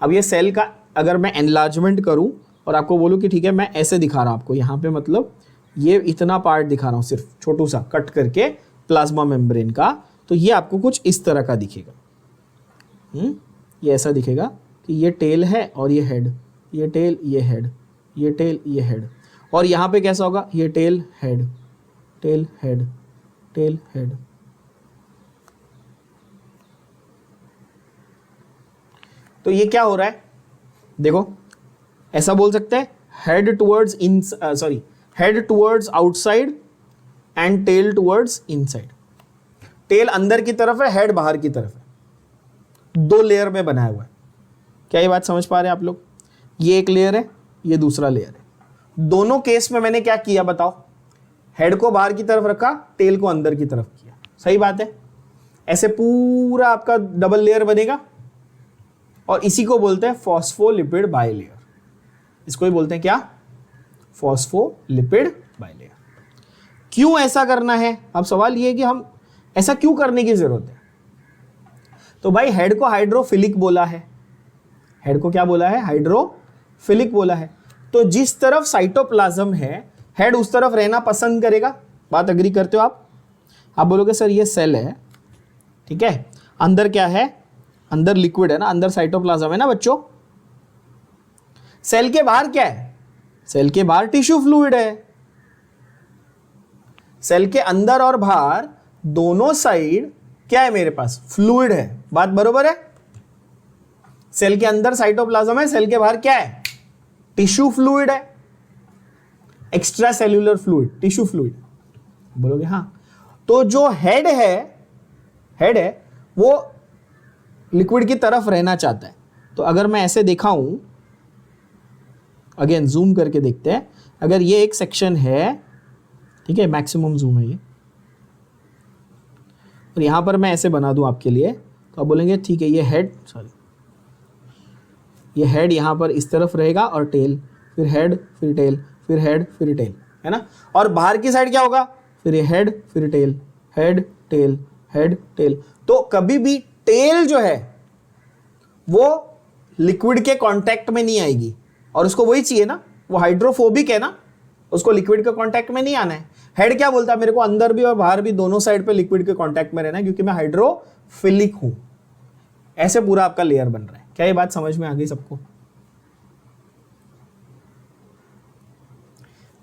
अब ये सेल का अगर मैं एनलार्जमेंट करूं और आपको बोलूं कि ठीक है मैं ऐसे दिखा रहा हूं आपको, यहाँ पे मतलब ये इतना पार्ट दिखा रहा हूं सिर्फ छोटू सा कट करके प्लाज्मा मेम्ब्रेन का, तो ये आपको कुछ इस तरह का दिखेगा। ये ऐसा दिखेगा कि ये टेल है और ये हेड, ये टेल ये हेड, ये टेल ये हेड। और यहाँ पे कैसा होगा? ये tell head, tail head, tail head. तो ये क्या हो रहा है देखो, ऐसा बोल सकते हैं head towards in, sorry, head towards outside and tail towards inside. Tail अंदर की तरफ है, हेड बाहर की तरफ है। दो लेयर में बनाया हुआ है। क्या ये बात समझ पा रहे हैं आप लोग? ये एक लेयर है, ये दूसरा लेयर है। दोनों केस में मैंने क्या किया बताओ? हेड को बाहर की तरफ रखा, टेल को अंदर की तरफ किया। सही बात है। ऐसे पूरा आपका डबल लेयर बनेगा और इसी को बोलते हैं फॉस्फोलिपिड बाइलेयर। इसको ही बोलते हैं क्या? Phospholipid bilayer. क्यों ऐसा करना है? अब सवाल ये है कि हम ऐसा क्यों करने की जरूरत है? तो भाई हेड को हाइड्रोफिलिक बोला है। हेड को क्या बोला है? हाइड्रोफिलिक बोला है। तो जिस तरफ साइटोप्लाज्म है, हेड उस तरफ रहना पसंद करेगा। बात अग्री करते हो आप? आप बोलोगे सर ये सेल है, ठीक है, अंदर क्या है? अंदर लिक्विड है ना, अंदर साइटोप्लाज्म है ना बच्चों। सेल के बाहर क्या है? सेल के बाहर टिश्यू फ्लूइड है। सेल के अंदर और बाहर दोनों साइड क्या है मेरे पास? फ्लूइड है। बात बरोबर है? सेल के अंदर साइटोप्लाज्म है, सेल के बाहर क्या है? टिश्यू फ्लूइड है, extra cellular fluid, tissue fluid. बोलोगे हाँ। तो जो हेड है वो लिक्विड की तरफ रहना चाहता है। तो अगर मैं ऐसे दिखाऊं, अगेन जूम करके देखते हैं, अगर ये एक सेक्शन है, ठीक है, मैक्सिमम जूम है ये, और यहां पर मैं ऐसे बना दूं आपके लिए, तो आप बोलेंगे ठीक है ये हेड, सॉरी, ये हेड यहां पर इस तरफ रहेगा और टेल, फिर हेड, फिर टेल, फिर हेड, फिर टेल, है ना। और बाहर की साइड क्या होगा? फिर ये हेड, फिर tail, head, tail, head, tail. तो कभी भी टेल जो है वो लिक्विड के कांटेक्ट में नहीं आएगी, और उसको वही चाहिए ना, वो हाइड्रोफोबिक है ना, उसको लिक्विड के कांटेक्ट में नहीं आना है। हेड क्या बोलता है? मेरे को अंदर भी और बाहर भी दोनों साइड पे लिक्विड के कांटेक्ट में रहना है, क्योंकि मैं हाइड्रोफिलिक हूं। ऐसे पूरा आपका लेयर बन रहा है। क्या ये बात समझ में आ गई सबको?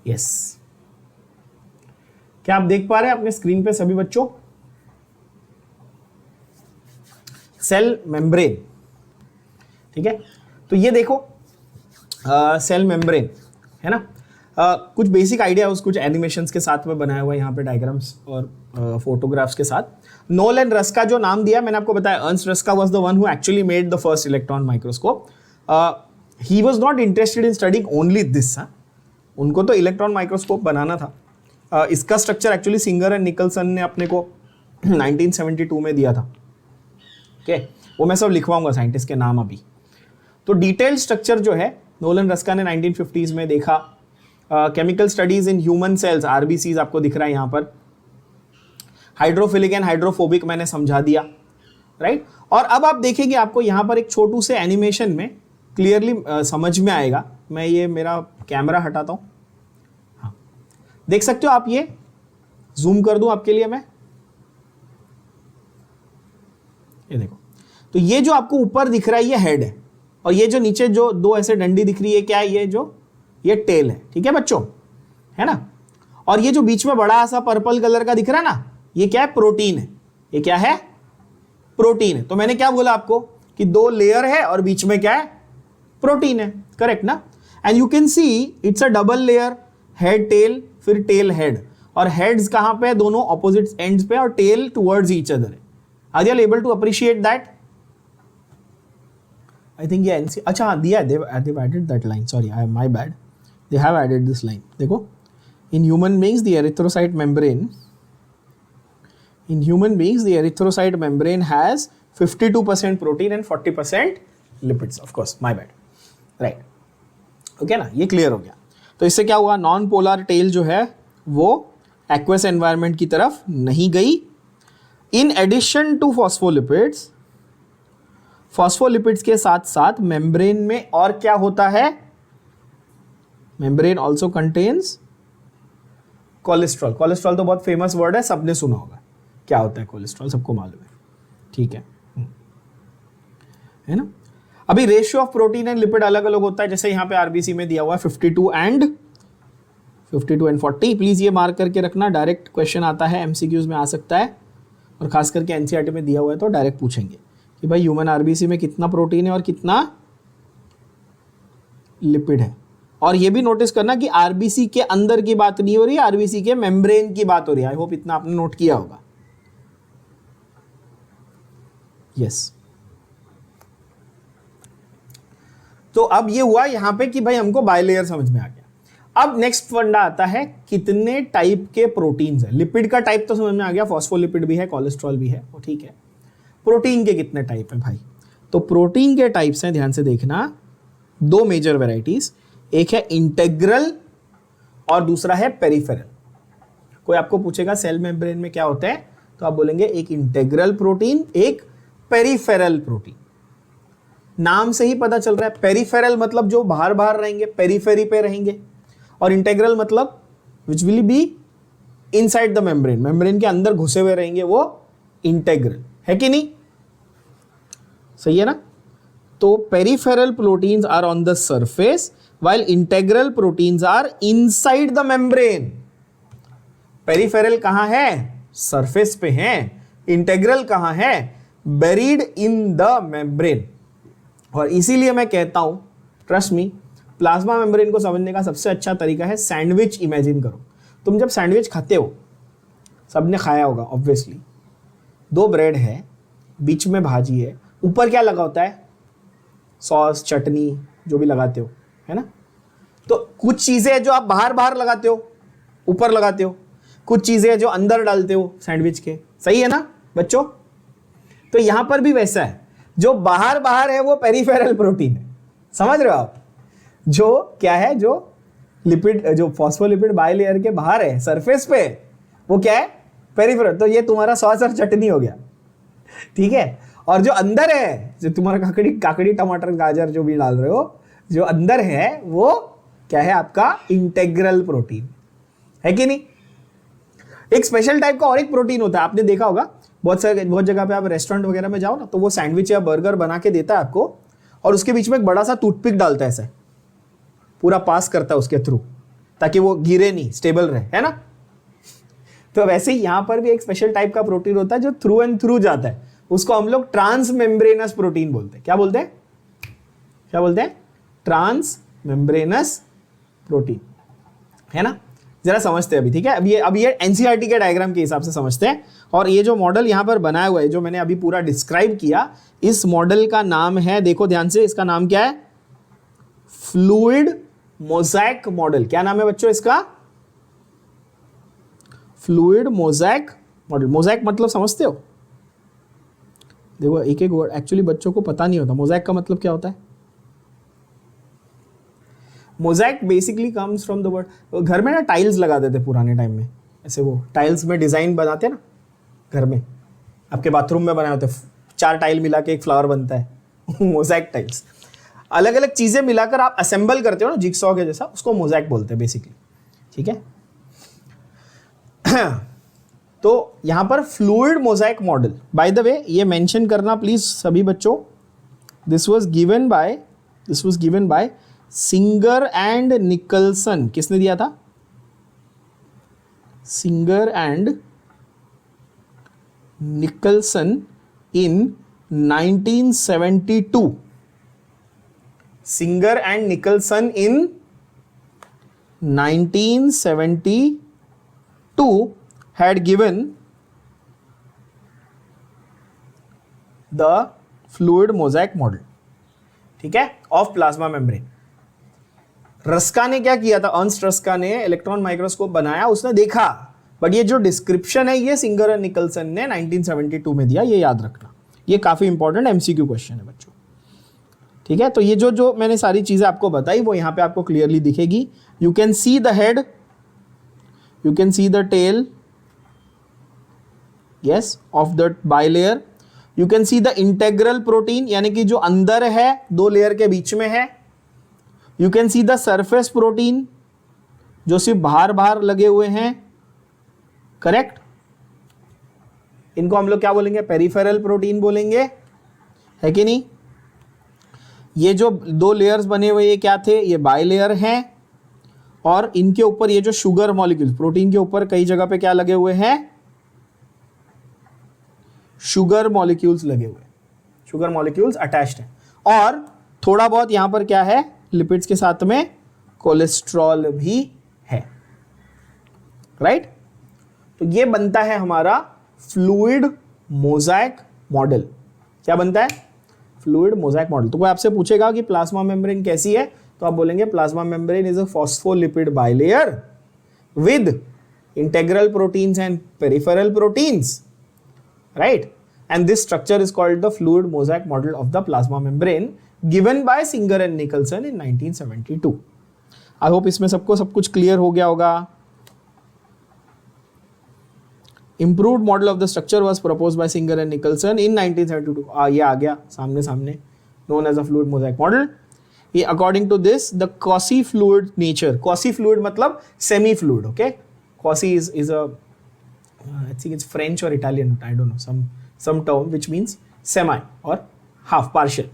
यस। क्या आप देख पा रहे हैं अपने स्क्रीन पे सभी बच्चों? सेल मेम्ब्रेन, ठीक है। तो ये देखो सेल मेम्ब्रेन है ना। कुछ बेसिक आइडिया कुछ एनिमेशंस के साथ में बनाया हुआ है यहाँ पे, डायग्राम्स और फोटोग्राफ्स के साथ। नोल एंड रस्का जो नाम दिया मैंने आपको बताया, Ernst Ruska was the one who actually made the first electron microscope. He was not interested in studying only this. उनको तो इलेक्ट्रॉन माइक्रोस्कोप बनाना था, इसका structure actually singer and Nicolson ने अपने को 1972 में दिया था। ओके, वो मैं सब लिखवाऊंगा साइंटिस्ट के नाम अभी। तो डिटेल्ड स्ट्रक्चर जो है नोलन रस्का ने 1950s में देखा। Chemical studies in human cells, RBCs आपको दिख रहा है यहाँ पर। हाइड्रोफिलिक एंड हाइड्रोफोबिक मैंने समझा दिया, राइट। और अब आप देखेंगे आपको यहाँ पर एक छोटू से एनिमेशन में क्लियरली समझ में आएगा। मैं ये मेरा कैमरा हटाता हूँ, हाँ देख सकते हो आप, ये जूम कर दूं आपके लिए मैं, ये देखो। तो ये जो आपको ऊपर दिख रहा है ये हेड है, और ये जो नीचे जो दो ऐसे डंडी दिख रही है क्या है, ये टेल है, ठीक है बच्चों, है ना। और ये जो बीच में बड़ा सा पर्पल कलर का दिख रहा है ना, ये क्या है, प्रोटीन है। ये क्या है, प्रोटीन है। तो मैंने क्या बोला आपको कि दो लेयर है और बीच में क्या है, प्रोटीन है, करेक्ट ना। And you can see it's a double layer, head tail, फिर टेल हेड। और हेड्स कहां पे है, दोनों ऑपोजिट एंड्स पे, और टेल टुवर्ड्स ईच अदर है। Are you able to appreciate that? I think ये एनसी, अच्छा दिया, they've added that line, sorry, my bad, they have added this line। देखो, in human beings the erythrocyte membrane has 52% protein and 40% lipids, of course, my bad, right, okay ना, ये क्लियर हो गया। तो इससे क्या हुआ, नॉन पोलर टेल जो है वो एक्वस एनवायरनमेंट की तरफ नहीं गई। इन एडिशन टू फॉस्फोलिपिड्स के साथ साथ मेम्ब्रेन में और क्या होता है, membrane also contains cholesterol. Cholesterol तो बहुत फेमस वर्ड है, सबने सुना होगा, क्या होता है कोलेस्ट्रॉल, सबको मालूम है, ठीक है ना। अभी ratio of protein and lipid अलग अलग होता है, जैसे यहाँ पे आरबीसी में दिया हुआ है 52 एंड 40। प्लीज ये मार्क करके रखना, डायरेक्ट क्वेश्चन आता है, एमसीक्यूज में आ सकता है, और खास करके एनसीईआरटी में दिया हुआ है तो डायरेक्ट पूछेंगे कि भाई ह्यूमन आरबीसी में कितना प्रोटीन है और कितना लिपिड है। और ये भी नोटिस करना कि आरबीसी के अंदर की बात नहीं हो रही है, आरबीसी के मेम्ब्रेन की बात हो रही है। आई होप इतना आपने नोट किया होगा। यस, तो अब ये हुआ यहां पे कि भाई हमको बायलेयर समझ में आ गया। अब नेक्स्ट फंडा आता है, कितने टाइप के प्रोटीन्स है। लिपिड का टाइप तो समझ में आ गया, फॉस्फोलिपिड भी है, कोलेस्ट्रॉल भी है, वो ठीक है। प्रोटीन के कितने टाइप है भाई, तो प्रोटीन के टाइप्स हैं, ध्यान से देखना, दो मेजर वेराइटीज, एक है इंटेग्रल और दूसरा है पेरिफेरल। कोई आपको पूछेगा सेल मेम्ब्रेन में क्या होता है, तो आप बोलेंगे एक इंटेग्रल प्रोटीन, एक पेरिफेरल प्रोटीन। नाम से ही पता चल रहा है, पेरिफेरल मतलब जो बाहर बाहर रहेंगे, पेरिफेरी पे रहेंगे, और इंटेग्रल मतलब which will be inside the membrane, membrane के अंदर घुसे हुए रहेंगे, वो इंटेग्रल है कि नहीं, सही है ना। तो peripheral proteins are on the surface while integral proteins are inside the membrane। Peripheral कहां है, सरफेस पे है। इंटेग्रल कहां है, बेरिड इन द मेम्ब्रेन। और इसीलिए मैं कहता हूं, ट्रस्ट मी, प्लाज्मा मेम्ब्रेन को समझने का सबसे अच्छा तरीका है सैंडविच इमेजिन करो। तुम जब सैंडविच खाते हो, सबने खाया होगा ऑब्वियसली, दो ब्रेड है, बीच में भाजी है, ऊपर क्या लगा होता है, सॉस, चटनी, जो भी लगाते हो, है ना। तो कुछ चीजें जो आप बाहर बाहर लगाते हो, ऊपर लगाते हो, कुछ चीजें जो अंदर डालते हो सैंडविच के, सही है ना बच्चों। तो यहां पर भी वैसा है, जो बाहर बाहर है वो पेरिफेरल प्रोटीन है, समझ रहे हो आप। जो क्या है, जो लिपिड, जो फॉस्फोलिपिड बायलेयर के बाहर है सरफेस पे, वो क्या है, पेरिफेरल। तो ये तुम्हारा सॉस और चटनी हो गया, ठीक है। और जो अंदर है, जो तुम्हारा काकड़ी टमाटर गाजर जो भी डाल रहे हो, जो अंदर है वो क्या है, आपका इंटेग्रल प्रोटीन है कि नहीं। एक स्पेशल टाइप का और एक प्रोटीन होता है, आपने देखा होगा बहुत जगह पे, आप रेस्टोरेंट वगैरह में जाओ ना, तो वो सैंडविच या बर्गर बना के देता है आपको, और उसके बीच में एक बड़ा सा टूथपिक डालता है, ऐसे पूरा पास करता है उसके थ्रू, ताकि वो गिरे नहीं, स्टेबल रहे, है ना। तो वैसे ही यहां पर भी एक स्पेशल टाइप का प्रोटीन होता है जो थ्रू एंड थ्रू जाता है, उसको हम लोग ट्रांस मेम्ब्रेनस प्रोटीन बोलते हैं। क्या बोलते हैं, क्या बोलते हैं, ट्रांस मेम्ब्रेनस प्रोटीन, है ना। जरा समझते हैं अभी, ठीक है। अभी ये एनसीईआरटी के डायग्राम के हिसाब से समझते हैं। और ये जो मॉडल यहां पर बनाया हुआ है, जो मैंने अभी पूरा डिस्क्राइब किया, इस मॉडल का नाम है, देखो ध्यान से, इसका नाम क्या है, फ्लूइड मोज़ेक मॉडल। क्या नाम है बच्चों इसका, फ्लूइड मोज़ेक मॉडल। मोज़ेक मतलब समझते हो? देखो एक एक वर्ड एक्चुअली बच्चों को पता नहीं होता। मोज़ेक का मतलब क्या होता है? Mosaic basically comes from the word, घर में ना टाइल्स लगा देते पुराने टाइम में, ऐसे वो टाइल्स में डिजाइन बनाते ना घर में, आपके बाथरूम में बनाए होते, 4 टाइल मिला के एक फ्लावर बनता है मोज़ेक टाइल्स। अलग अलग चीजें मिलाकर आप असेंबल करते हो ना जिगसॉ के जैसा, उसको मोज़ेक बोलते हैं बेसिकली। ठीक है तो यहां पर fluid mosaic model, bye the वे ये मेंशन करना प्लीज सभी बच्चों, this was given by singer and Nicolson. किसने दिया था? Singer and Nicolson in 1972। Singer and Nicolson in 1972 had given the fluid mosaic model, ठीक है, ऑफ प्लाज्मा मेम्ब्रेन। रस्का ने क्या किया था? अर्नस्ट रस्का ने इलेक्ट्रॉन माइक्रोस्कोप बनाया, उसने देखा, बट ये जो डिस्क्रिप्शन है ये सिंगर और निकलसन ने 1972 में दिया, ये याद रखना, ये काफी इंपॉर्टेंट एमसीक्यू क्वेश्चन है बच्चों। ठीक है, तो ये जो मैंने सारी चीजें आपको बताई वो यहां पे आपको क्लियरली दिखेगी। You can see the head, you can see the tail, yes, of the bilayer. You can see the integral protein, यानी कि जो अंदर है, 2 लेयर के बीच में है। You can see the surface protein, जो सिर्फ बाहर लगे हुए हैं, करेक्ट। इनको हम लोग क्या बोलेंगे? पेरिफेरल प्रोटीन बोलेंगे, है कि नहीं। ये जो 2 लेयर्स बने हुए ये क्या थे? ये बाइलेयर हैं, और इनके ऊपर ये जो शुगर मॉलिक्यूल्स, प्रोटीन के ऊपर कई जगह पे क्या लगे हुए हैं? शुगर मॉलिक्यूल्स लगे हुए, शुगर मॉलिक्यूल्स अटैच्ड है। और थोड़ा बहुत यहां पर क्या है? लिपिड्स के साथ में कोलेस्ट्रॉल भी है, राइट। तो ये बनता है हमारा फ्लूइड मोज़ेक मॉडल। क्या बनता है? Fluid mosaic model. तो कोई आपसे पूछेगा कि प्लाज्मा मेम्ब्रेन कैसी है, तो आप बोलेंगे plasma membrane is a phospholipid bilayer with integral proteins and peripheral proteins, right? And this structure is called the fluid mosaic model of the plasma membrane given by Singer and Nicholson in 1972. I hope इसमें सबको सब कुछ क्लियर हो गया होगा। Improved model of the structure was proposed by Singer and Nicholson in 1972. ये आ गया सामने known as a fluid mosaic model. ये according to this the quasi fluid nature, quasi fluid मतलब semi fluid, okay? Quasi is a I think it's French or Italian, I don't know, some term which means semi or half, partial.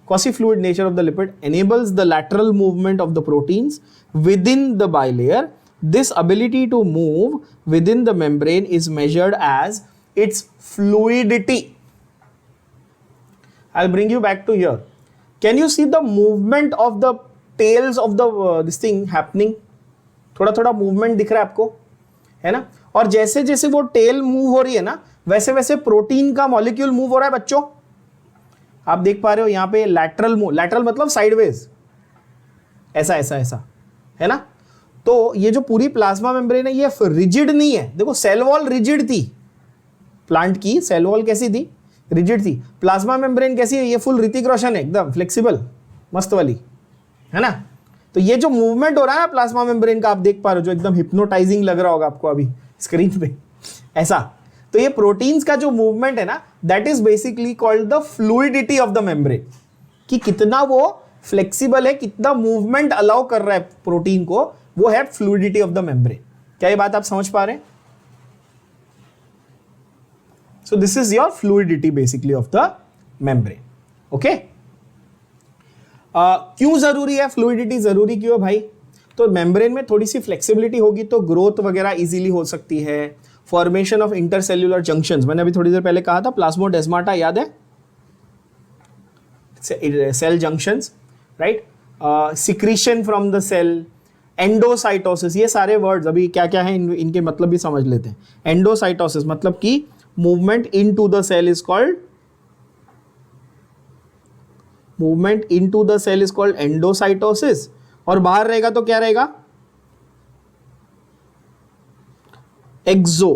Quasi-fluid nature of the lipid enables the lateral movement of the proteins within the bilayer. This ability to move within the membrane is measured as its fluidity. I'll bring you back to here. Can you see the movement of the tails of the this thing happening? थोड़ा movement दिख रहा है आपको, है ना। और जैसे जैसे वो टेल मूव हो रही है ना, वैसे वैसे प्रोटीन का मॉलिक्यूल मूव हो रहा है बच्चों। आप देख पा रहे हो यहां पे लैटरल मूव, लैटरल मतलब साइडवेज, ऐसा ऐसा ऐसा, है ना। तो ये जो पूरी प्लाज्मा मेम्ब्रेन है ये रिजिड नहीं है। देखो सेल वॉल रिजिड थी, प्लांट की सेल वॉल कैसी थी? रिजिड थी। प्लाज्मा मेम्ब्रेन कैसी है? ये फुल ऋतिक रोशन है, एकदम फ्लेक्सिबल, मस्त वाली, है ना। तो ये जो मूवमेंट हो रहा है प्लाज्मा मेम्ब्रेन का, आप देख पा रहे हो, जो एकदम हिप्नोटाइजिंग लग रहा होगा आपको अभी स्क्रीन पे, ऐसा। तो ये प्रोटीन्स का जो मूवमेंट है ना, that is basically called the fluidity of the membrane, कि कितना वो फ्लेक्सिबल है, कितना मूवमेंट अलाउ कर रहा है प्रोटीन को, वो है फ्लूइडिटी ऑफ द मेम्ब्रेन। क्या ये बात आप समझ पा रहे हैं? So this is your fluidity basically of the membrane, okay. क्यों जरूरी है फ्लूइडिटी? जरूरी क्यों है भाई? तो मेम्ब्रेन में थोड़ी सी फ्लेक्सिबिलिटी होगी तो ग्रोथ वगैरह इजीली हो सकती है। फॉर्मेशन ऑफ इंटरसेल्यूलर जंक्शंस, मैंने अभी थोड़ी देर पहले कहा था, प्लाज्मोडेस्माटा याद है, cell junctions, right. Secretion from the cell, endocytosis, ये सारे वर्ड्स अभी क्या क्या है इनके मतलब भी समझ लेते हैं। एंडोसाइटोसिस मतलब कि movement into the cell is called endocytosis, और बाहर रहेगा तो क्या रहेगा? एक्सो,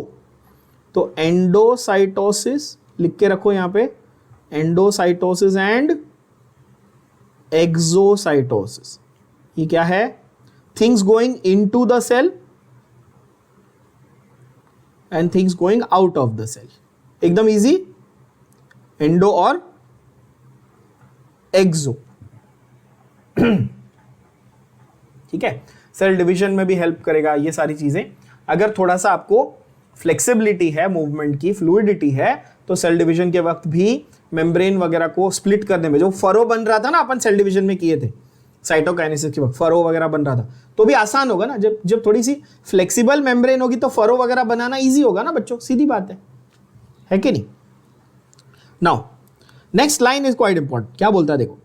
तो एंडोसाइटोसिस लिख के रखो यहां पे, एंडोसाइटोसिस एंड एक्सोसाइटोसिस। ये क्या है? Things going into the cell and things going out of the cell. एकदम इजी, एंडो और एक्सो। ठीक है, सेल डिवीजन में भी हेल्प करेगा ये सारी चीजें। अगर थोड़ा सा आपको फ्लेक्सिबिलिटी है, मूवमेंट की फ्लूइडिटी है, तो सेल डिवीजन के वक्त भी मेम्ब्रेन वगैरह को स्प्लिट करने में, जो फरो बन रहा था ना अपन सेल डिवीजन में किए थे साइटोकाइनेसिस के वक्त, फरो वगैरह बन रहा था, तो भी आसान होगा ना। जब थोड़ी सी फ्लेक्सिबल मेम्ब्रेन होगी तो फरो वगैरह बनाना इजी होगा ना बच्चों, सीधी बात है कि नहीं? Now next line is quite important. क्या बोलता है देखो,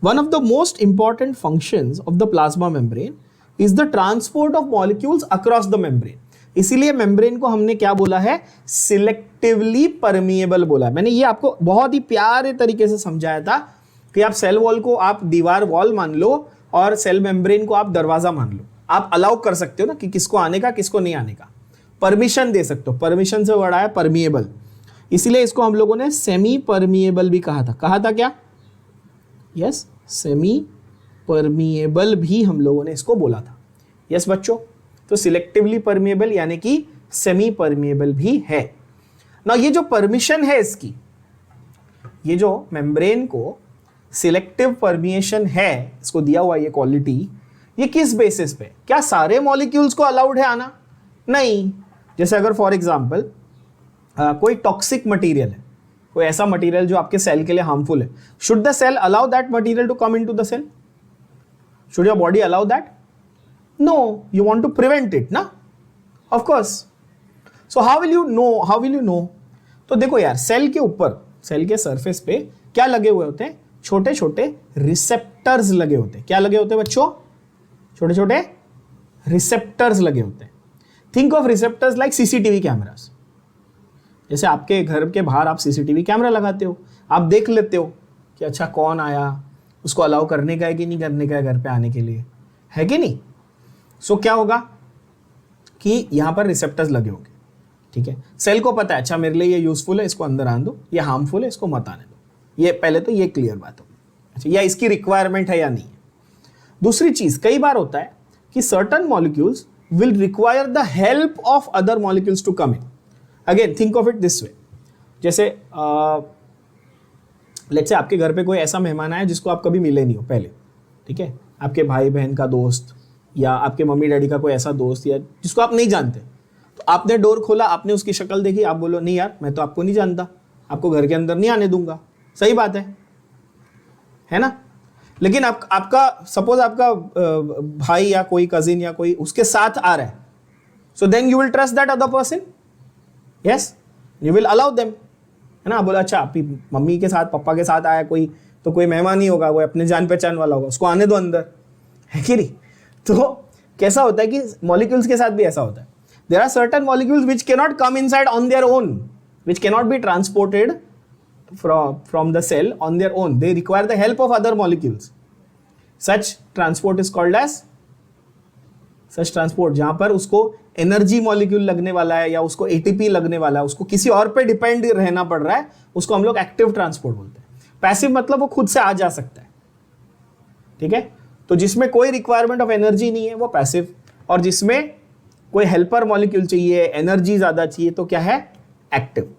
one of the most important functions of the plasma membrane is the transport of molecules across the membrane. इसीलिए मेम्ब्रेन को हमने क्या बोला है? सिलेक्टिवली परमिएबल बोला है। मैंने ये आपको बहुत ही प्यारे तरीके से समझाया था कि आप सेल वॉल को आप दीवार वॉल मान लो और सेल मेम्ब्रेन को आप दरवाजा मान लो। आप अलाउ कर सकते हो ना कि किसको आने का किसको नहीं आने का, परमिशन दे सकते हो। परमिशन से वर्ड आया परमिएबल, इसीलिए इसको हम लोगों ने सेमी परमिएबल भी कहा था क्या? यस, सेमी परमिएबल भी हम लोगों ने इसको बोला था। यस बच्चों, तो सिलेक्टिवली परमिएबल यानी कि सेमी परमिएबल भी है ना। ये जो परमिशन है इसकी, ये जो मेम्ब्रेन को सिलेक्टिव परमिएशन है, इसको दिया हुआ ये क्वालिटी, ये किस बेसिस पे? क्या सारे मॉलिक्यूल्स को अलाउड है आना? नहीं। जैसे अगर फॉर एग्जांपल कोई टॉक्सिक मटेरियल है, कोई ऐसा मटेरियल जो आपके सेल के लिए हार्मफुल है, should the cell allow that material to come into the cell? Should your body allow that? No, you want to prevent it ना, of course. So how will you know? तो देखो यार, सेल के ऊपर, सेल के सरफेस पे क्या लगे हुए होते हैं? छोटे छोटे रिसेप्टर्स लगे होते हैं। क्या लगे होते हैं बच्चों? छोटे छोटे रिसेप्टर्स लगे होते हैं। Think of receptors like CCTV cameras. जैसे आपके घर के बाहर आप सीसीटीवी कैमरा लगाते हो, आप देख लेते हो कि अच्छा कौन आया, उसको अलाउ करने का है कि नहीं करने का है घर पे आने के लिए, है कि नहीं? सो क्या होगा कि यहां पर रिसेप्टर्स लगे होंगे। ठीक है, सेल को पता है अच्छा मेरे लिए ये यूजफुल है, इसको अंदर आने दो, ये हार्मफुल है, इसको मत आने दो। ये पहले तो ये क्लियर बात होगी, अच्छा या इसकी रिक्वायरमेंट है या नहीं है। दूसरी चीज, कई बार होता है कि certain molecules will require the help of other molecules to come in. Again think of it this way, जैसे लेट्स से आपके घर पे कोई ऐसा मेहमान आया जिसको आप कभी मिले नहीं हो पहले। ठीक है, आपके भाई बहन का दोस्त या आपके मम्मी डैडी का कोई ऐसा दोस्त या जिसको आप नहीं जानते, तो आपने डोर खोला, आपने उसकी शक्ल देखी, आप बोलो नहीं यार मैं तो आपको नहीं जानता, आपको घर के अंदर नहीं आने दूंगा। सही बात है ना? लेकिन आपका सपोज आपका भाई या कोई कजिन या कोई उसके साथ आ रहा है, so then you will trust that other person, yes, you will allow them, है ना? बोला अच्छा आपकी मम्मी के साथ पापा के साथ आया कोई, तो कोई मेहमान ही होगा, कोई अपने जान पहचान वाला होगा, उसको आने दो अंदर, है कि नहीं? तो कैसा होता है कि मॉलिक्यूल्स के साथ भी ऐसा होता है। There are certain molecules which can not come inside on their own, which can not be transported from the cell on their own. They require the help of other molecules. Such transport is called as such transport, जहां पर उसको एनर्जी मॉलिक्यूल लगने वाला है या उसको एटीपी लगने वाला है, उसको किसी और पे डिपेंड रहना पड़ रहा है, उसको हम लोग एक्टिव ट्रांसपोर्ट बोलते हैं। पैसिव मतलब वो खुद से आ जा सकता है। ठीक है, तो जिसमें कोई रिक्वायरमेंट ऑफ एनर्जी नहीं है वो पैसिव, और जिसमें कोई हेल्पर मॉलिक्यूल चाहिए, एनर्जी ज्यादा चाहिए, तो क्या है? एक्टिव।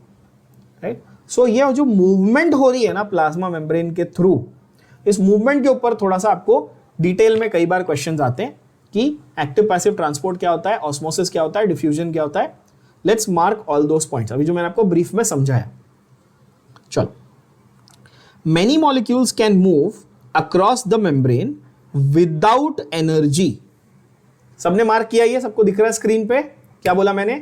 राइट? सो ये जो मूवमेंट हो रही है ना प्लाज्मा मेम्ब्रेन के थ्रू, इस मूवमेंट के ऊपर थोड़ा सा आपको डिटेल में कई बार क्वेश्चंस आते हैं कि एक्टिव पैसिव ट्रांसपोर्ट क्या होता है, ऑस्मोसिस क्या होता है, डिफ्यूजन क्या होता है। Let's mark all those points, अभी जो मैंने आपको ब्रीफ में समझाया। चलो, many molecules can move across the membrane without energy. सबने मार्क किया, ये सबको दिख रहा है स्क्रीन पे? क्या बोला मैंने?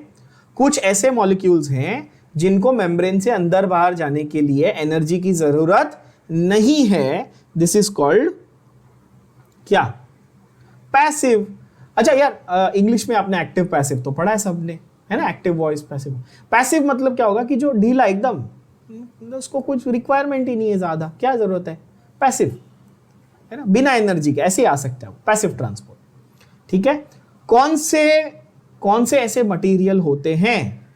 कुछ ऐसे मॉलिक्यूल्स हैं जिनको मेम्ब्रेन से अंदर बाहर जाने के लिए एनर्जी की जरूरत नहीं है। दिस इज कॉल्ड क्या? पैसिव। अच्छा यार, इंग्लिश में आपने एक्टिव पैसिव तो पढ़ा है सबने, है ना? Active voice passive. पैसिव मतलब क्या होगा कि जो ढीला एकदम, उसको कुछ रिक्वायरमेंट ही नहीं है ज्यादा, क्या जरूरत है? पैसिव, है ना? बिना एनर्जी के ऐसे ही आ सकता है पैसिव ट्रांसपोर्ट। ठीक है, कौन से ऐसे मटेरियल होते हैं,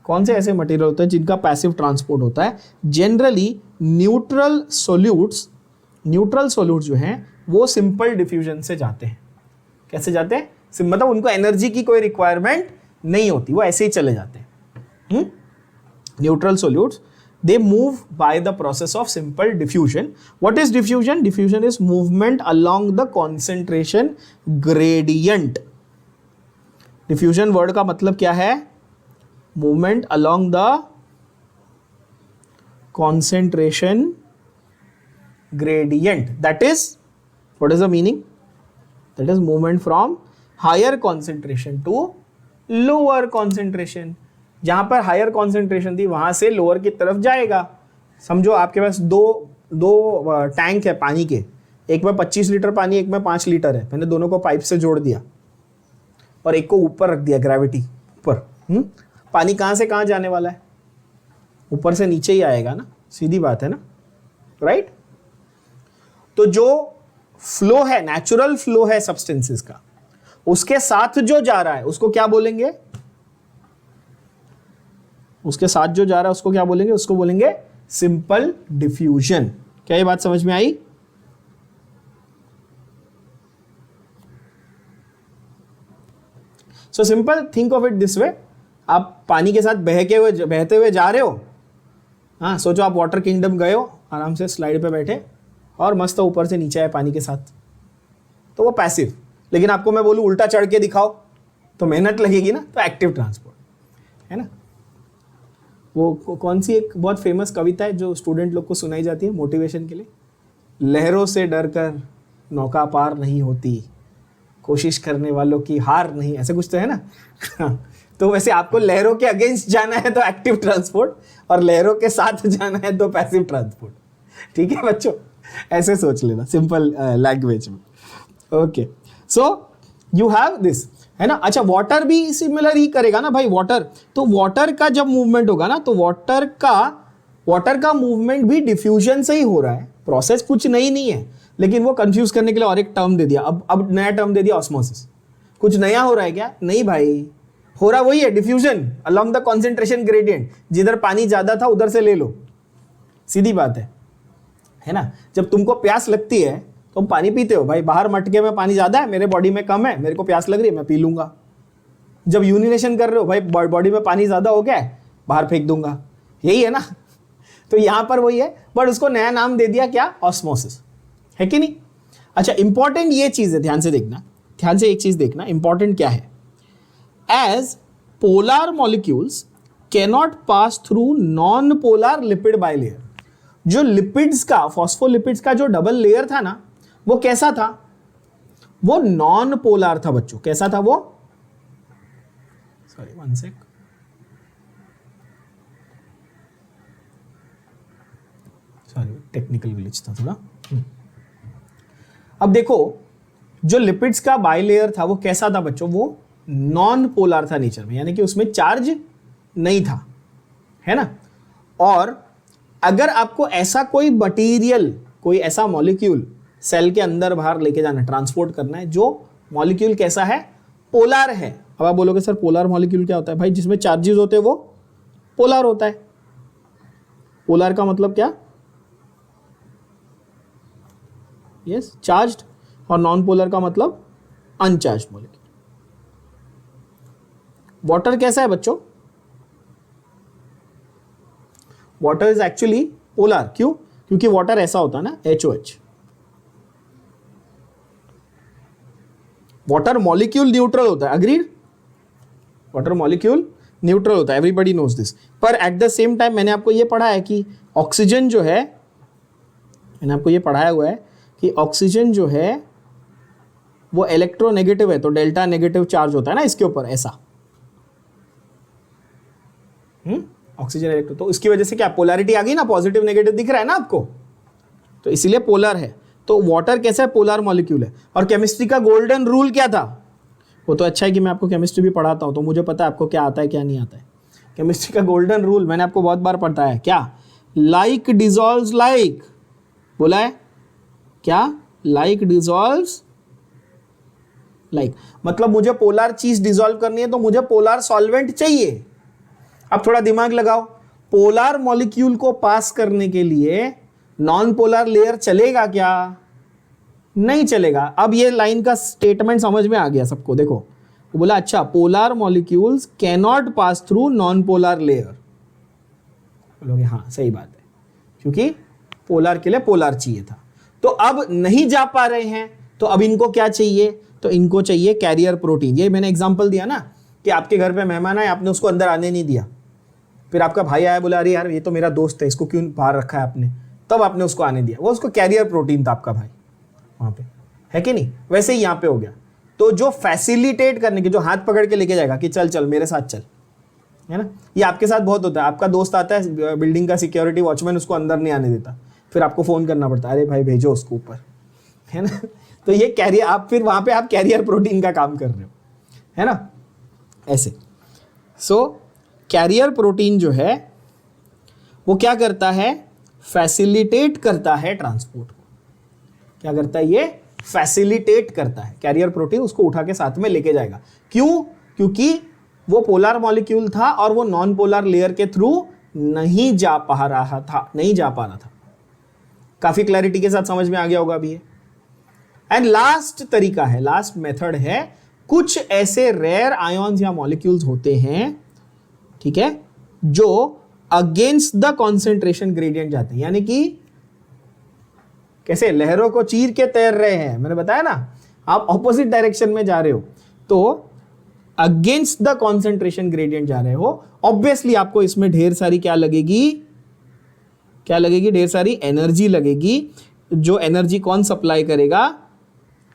कौन से ऐसे मटेरियल होते हैं जिनका पैसिव ट्रांसपोर्ट होता है? Generally neutral solutes, neutral solute जो हैं वो सिंपल डिफ्यूजन से जाते हैं। कैसे जाते हैं? मतलब उनको एनर्जी की कोई रिक्वायरमेंट नहीं होती, वो ऐसे ही चले जाते हैं। Neutral solutes they move by the process of simple diffusion. What is diffusion? Diffusion is movement along the concentration gradient. Diffusion word का मतलब क्या है? Movement along the concentration gradient. That is, what is the meaning? That is movement from higher concentration to lower concentration. जहां पर हायर कॉन्सेंट्रेशन थी वहां से लोअर की तरफ जाएगा। समझो आपके पास दो टैंक है पानी के, एक में 25 लीटर पानी, एक में 5 लीटर है। मैंने दोनों को पाइप से जोड़ दिया और एक को ऊपर रख दिया, ग्रेविटी ऊपर। पानी कहां से कहां जाने वाला है? ऊपर से नीचे ही आएगा ना, सीधी बात है ना, राइट? तो जो फ्लो है, नेचुरल फ्लो है सब्सटेंसेस का, उसके साथ जो जा रहा है उसको क्या बोलेंगे? उसके साथ जो जा रहा है उसको क्या बोलेंगे? उसको बोलेंगे सिंपल डिफ्यूजन। क्या ये बात समझ में आई? So simple, think of it this way. आप पानी के साथ बहते हुए जा रहे हो। हाँ, सोचो आप वाटर किंगडम गए हो, आराम से स्लाइड पे बैठे और मस्त ऊपर से नीचे आए पानी के साथ, तो वो पैसिव। लेकिन आपको मैं बोलूं उल्टा चढ़ के दिखाओ तो मेहनत लगेगी ना, तो एक्टिव ट्रांसपोर्ट है ना। वो कौन सी एक बहुत फेमस कविता है जो स्टूडेंट लोग को सुनाई जाती है मोटिवेशन के लिए? लहरों से डरकर नौका पार नहीं होती, कोशिश करने वालों की हार नहीं, ऐसे कुछ तो है ना। तो वैसे आपको लहरों के अगेंस्ट जाना है तो एक्टिव ट्रांसपोर्ट, और लहरों के साथ जाना है तो पैसिव ट्रांसपोर्ट। ठीक है बच्चों, ऐसे सोच लेना सिंपल लैंग्वेज में। Okay, so you have this, है ना। अच्छा, वाटर भी सिमिलर ही करेगा ना भाई। वाटर, तो वाटर का जब मूवमेंट होगा ना, तो वाटर का मूवमेंट भी डिफ्यूजन से ही हो रहा है। प्रोसेस कुछ नहीं है, लेकिन वो कंफ्यूज करने के लिए और एक टर्म दे दिया। अब नया टर्म दे दिया, ऑस्मोसिस। कुछ नया हो रहा है क्या? नहीं भाई, हो रहा वही है, diffusion along the concentration gradient. जिधर पानी ज्यादा था उधर से ले लो, सीधी बात है ना। जब तुमको प्यास लगती है तुम पानी पीते हो भाई, बाहर मटके में पानी ज्यादा है, मेरे बॉडी में कम है, मेरे को प्यास लग रही है, मैं पी लूंगा। जब यूरिनेशन कर रहे हो भाई, बॉडी में पानी ज्यादा हो गया है, बाहर फेंक दूंगा, यही है ना। तो यहां पर वही है, बट उसको नया नाम दे दिया, क्या? ऑस्मोसिस, है कि नहीं। अच्छा, इंपॉर्टेंट ये चीज है, ध्यान से देखना, ध्यान से एक चीज देखना, इंपॉर्टेंट क्या है। As polar molecules cannot pass through non polar lipid bilayer. जो लिपिड्स का, फॉस्फोलिपिड्स का जो डबल लेयर था ना, वो कैसा था? वो नॉन पोलर था बच्चों। कैसा था वो? Sorry, one sec, sorry, technical glitch था थोड़ा। अब देखो, जो लिपिड्स का बाइलेयर था वो कैसा था बच्चों? वो नॉन पोलर था नेचर में, यानी कि उसमें चार्ज नहीं था, है ना। और अगर आपको ऐसा कोई मटेरियल, कोई ऐसा मॉलिक्यूल सेल के अंदर बाहर लेके जाना, ट्रांसपोर्ट करना है, जो मॉलिक्यूल कैसा है? पोलर है। अब आप बोलोगे सर पोलर मॉलिक्यूल क्या होता है? भाई जिसमें चार्जेस होते हैं वो पोलर होता है। पोलर का मतलब क्या? Yes, charged. और नॉन पोलर का मतलब अनचार्ज्ड मॉलिक्यूल। वाटर कैसा है बच्चों? Water is actually polar. क्यों? क्योंकि वाटर ऐसा होता है ना, HOH। वाटर मॉलिक्यूल न्यूट्रल होता है, अग्रीड? वाटर मॉलिक्यूल न्यूट्रल होता है, एवरीबॉडी नोज दिस। पर एट द सेम टाइम मैंने आपको ये पढ़ा है कि ऑक्सीजन जो है, मैंने आपको ये पढ़ाया हुआ है कि ऑक्सीजन जो है वो इलेक्ट्रोनेगेटिव है, तो डेल्टा नेगेटिव चार्ज होता है ना इसके ऊपर, ऐसा। ऑक्सीजन इलेक्ट्रो, तो इसकी वजह से क्या पोलैरिटी आ गई ना, पॉजिटिव नेगेटिव दिख रहा है ना आपको, तो इसीलिए पोलर है। तो वाटर कैसा है? पोलर मॉलिक्यूल है। और केमिस्ट्री का गोल्डन रूल क्या था? वो तो अच्छा है कि मैं आपको केमिस्ट्री भी पढ़ाता हूं, तो मुझे पता है आपको क्या आता है क्या नहीं आता है। केमिस्ट्री का गोल्डन रूल मैंने आपको बहुत बार पढ़ाया है, क्या? लाइक डिसॉल्व्स लाइक, बोला है क्या? लाइक डिसॉल्व्स लाइक मतलब मुझे पोलर चीज डिसॉल्व करनी है तो मुझे पोलर सॉल्वेंट चाहिए। अब थोड़ा दिमाग लगाओ, पोलर मॉलिक्यूल को पास करने के लिए नॉन पोलर लेयर चलेगा क्या? नहीं चलेगा। अब ये लाइन का स्टेटमेंट समझ में आ गया सबको? देखो वो बोला अच्छा polar molecules can not pass through non polar layer. बोलोगे हाँ सही बात है, क्योंकि पोलर के लिए पोलर चाहिए था। तो अब नहीं जा पा रहे हैं तो अब इनको क्या चाहिए? तो इनको चाहिए कैरियर प्रोटीन। ये मैंने एग्जांपल दिया ना कि आपके घर पे मेहमान आए, आपने उसको अंदर आने नहीं दिया, फिर आपका भाई आया बोला अरे यार ये तो मेरा दोस्त है, इसको क्यों बाहर रखा है आपने, तब आपने उसको आने दिया। वो उसको कैरियर प्रोटीन था आपका भाई वहां पे, है कि नहीं? वैसे ही यहाँ पे हो गया। तो जो फैसिलिटेट करने के, जो हाथ पकड़ के लेके जाएगा कि चल चल मेरे साथ चल, है ना, ये आपके साथ बहुत होता है। आपका दोस्त आता है बिल्डिंग का सिक्योरिटी वॉचमैन, उसको अंदर नहीं आने देता, फिर आपको फोन करना पड़ता है अरे भाई भेजो उसको ऊपर, है ना। तो ये कैरियर, आप फिर वहां पे आप कैरियर प्रोटीन का काम कर रहे हो, है ना, ऐसे। सो कैरियर प्रोटीन जो है वो क्या करता है? फैसिलिटेट करता है ट्रांसपोर्ट को। क्या करता है? ये फैसिलिटेट करता है। कैरियर प्रोटीन उसको उठा के साथ में लेके जाएगा। क्यों? क्योंकि वो पोलर मॉलिक्यूल था और वो नॉन पोलर लेयर के थ्रू नहीं जा पा रहा था। काफी क्लैरिटी के साथ समझ में आ गया होगा अभी ये। एंड लास्ट तरीका है, लास्ट मेथड है, कुछ ऐसे रेयर आयॉन्स या मॉलिक्यूल्स होते हैं, ठीक है, जो अगेंस्ट द कॉन्सेंट्रेशन ग्रेडियंट जाते हैं। यानी कि कैसे लहरों को चीर के तैर रहे हैं, मैंने बताया ना, आप ऑपोजिट डायरेक्शन में जा रहे हो तो अगेंस्ट द कॉन्सेंट्रेशन ग्रेडियंट जा रहे हो, ऑब्वियसली आपको इसमें ढेर सारी क्या लगेगी? ढेर सारी एनर्जी लगेगी। जो एनर्जी कौन सप्लाई करेगा?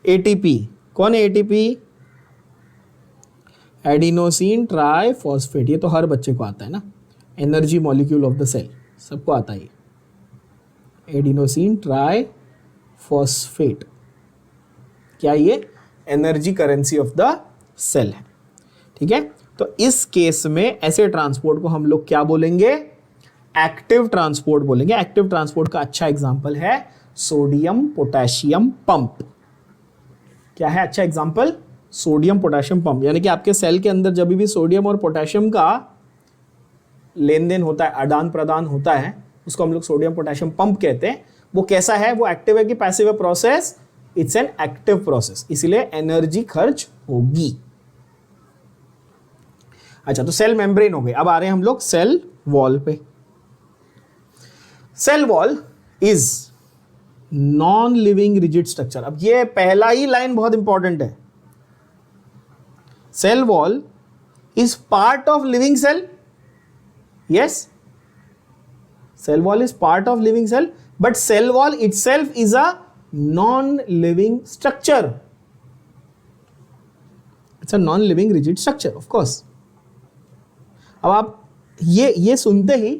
एटीपी। कौन है एटीपी? Adenosine triphosphate. ये तो हर बच्चे को आता है ना, energy molecule of the cell, सबको आता है। एडिनोसिन ट्राइफॉस्फेट क्या ये energy currency of the cell है, ठीक है। तो इस केस में ऐसे ट्रांसपोर्ट को हम लोग क्या बोलेंगे? एक्टिव ट्रांसपोर्ट बोलेंगे। एक्टिव ट्रांसपोर्ट का अच्छा एग्जांपल है सोडियम पोटेशियम पंप। क्या है अच्छा एग्जांपल? Sodium potassium pump. यानी कि आपके सेल के अंदर जब भी सोडियम और पोटेशियम का लेन देन होता है, आदान प्रदान होता है, उसको हम लोग सोडियम पोटेशियम पंप कहते हैं। वो कैसा है? वो एक्टिव है कि पैसिव है process? It's an active process, इसलिए एनर्जी खर्च होगी। अच्छा, तो सेल मेम्ब्रेन हो गए। अब आ रहे हैं हम लोग सेल वॉल पे। Cell wall is non living rigid structure. अब ये पहला ही लाइन बहुत इंपॉर्टेंट है। Cell wall is part of living cell. Yes, cell wall is part of living cell, but cell wall itself is a non-living structure. It's a non-living rigid structure, of course. अब आप ये सुनते ही,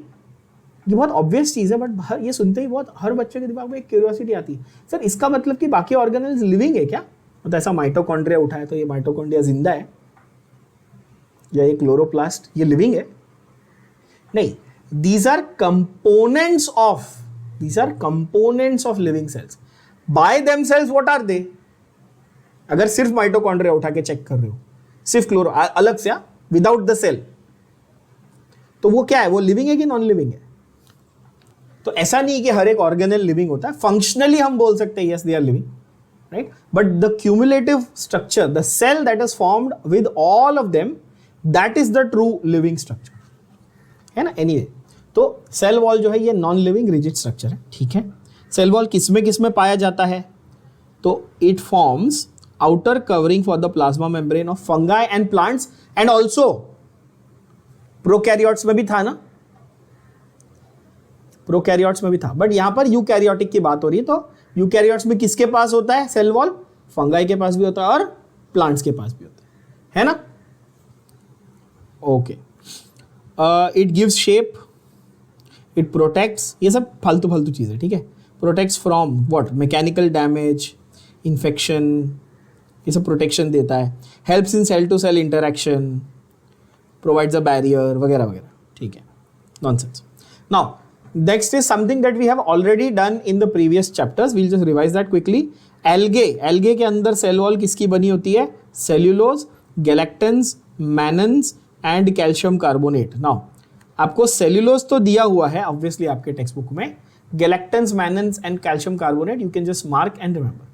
ये बहुत ऑब्वियस चीज है, बट ये सुनते ही बहुत हर बच्चे के दिमाग में एक क्यूरियोसिटी आती है, सर इसका मतलब कि बाकी ऑर्गेनेल्स लिविंग है क्या? मतलब ऐसा माइटोकॉन्ड्रिया उठा है तो ये माइटोकॉन्ड्रिया जिंदा है, या ये क्लोरोप्लास्ट ये लिविंग है? नहीं, these are components of living cells. By themselves what are they? अगर सिर्फ माइटोकॉन्ड्रिया उठा के चेक कर रहे हो, सिर्फ क्लोरो अलग से, विदाउट द सेल, तो वो क्या है? वो लिविंग है कि नॉन लिविंग है? तो ऐसा नहीं कि हर एक ऑर्गेनेल लिविंग होता है। फंक्शनली हम बोल सकते हैं yes they are living, right, but the cumulative structure, the cell that is formed with all of them, that is the true living structure, है ना। एनीवे, तो सेल वॉल जो है ये नॉन लिविंग रिजिड स्ट्रक्चर है, ठीक है। सेल वॉल किसमें पाया जाता है? तो it forms outer covering for the plasma membrane of fungi and plants and also prokaryotes में भी था ना, प्रोकैरियोट्स में भी था, बट यहां पर यूकैरियोटिक की बात हो रही है। तो यूकैरियोट्स में किसके पास होता है सेल वॉल? फंगाई के पास भी होता है और प्लांट्स के पास भी होता है ना। Okay, it gives shape, it protects, ये सब फालतू चीज़ है, ठीक है। Protects from what? Mechanical damage, infection, ये सब प्रोटेक्शन देता है। Helps in cell to cell interaction, provides a barrier वगैरह वगैरह, ठीक है। Nonsense. Now next is something that we have already done in the previous chapters, we'll just revise that quickly. Algae के अंदर सेल वॉल किसकी बनी होती है? Cellulose, galactans, mannans and calcium carbonate. Now आपको सेल्यूलोज तो दिया हुआ है ऑब्वियसली आपके टेक्स्ट बुक में, galactans, mannans and calcium carbonate you can just mark and remember,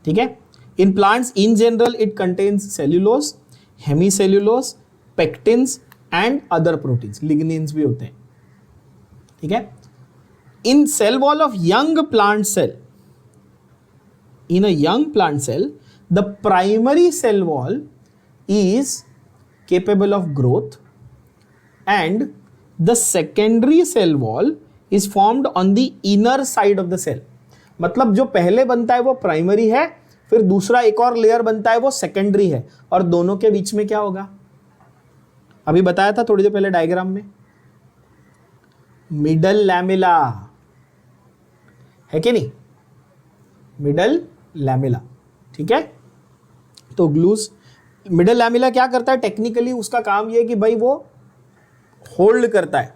ठीक है। In plants in general it contains cellulose, hemicellulose, pectins and other proteins, lignins भी होते हैं, ठीक है। In cell wall of young plant cell, in a young plant cell, the primary cell wall is capable of growth and the secondary cell wall is formed on the inner side of the cell. मतलब जो पहले बनता है वो प्राइमरी है, फिर दूसरा एक और लेयर बनता है वो सेकेंडरी है, और दोनों के बीच में क्या होगा, अभी बताया था थोड़ी देर पहले डायग्राम में, मिडल लैमेला है कि नहीं, मिडल लैमेला, ठीक है। तो ग्लूस मिडल लैमेला क्या करता है, टेक्निकली उसका काम ये है कि भाई वो होल्ड करता है,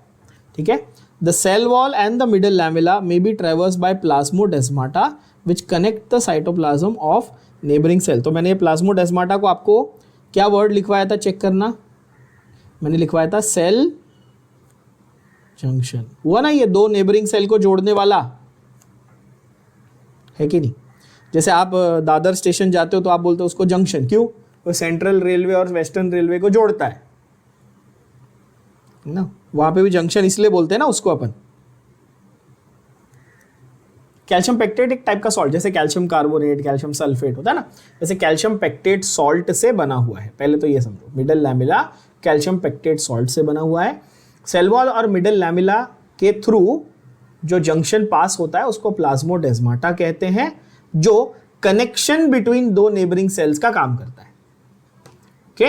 ठीक है। The cell wall and the middle lamella may be traverse by plasmodesmata which connect the cytoplasm of neighbouring cell. तो मैंने ये प्लाज्मोडेस्माटा को आपको क्या वर्ड लिखवाया था, चेक करना, मैंने लिखवाया था सेल जंक्शन, हुआ ना, ये दो नेबरिंग सेल को जोड़ने वाला है कि नहीं। जैसे आप दादर स्टेशन जाते हो तो आप बोलते हो उसको जंक्शन, क्यों, वो सेंट्रल रेलवे और वेस्टर्न रेलवे को जोड़ता है ना, वहां पे भी जंक्शन इसलिए बोलते हैं ना उसको अपन। कैल्शियम पेक्टेट एक टाइप का सॉल्ट, जैसे कैल्शियम कार्बोनेट, कैल्शियम सल्फेट होता है ना, जैसे कैल्शियम पेक्टेट सॉल्ट से बना हुआ है, पहले तो ये समझो, middle lamella calcium pectate salt से बना हुआ है। सेल वॉल और मिडल लैमेला के थ्रू जो जंक्शन पास होता है उसको प्लाज्मोडेस्माटा कहते हैं, जो कनेक्शन बिटवीन दो नेबरिंग सेल्स का काम करता है, ओके।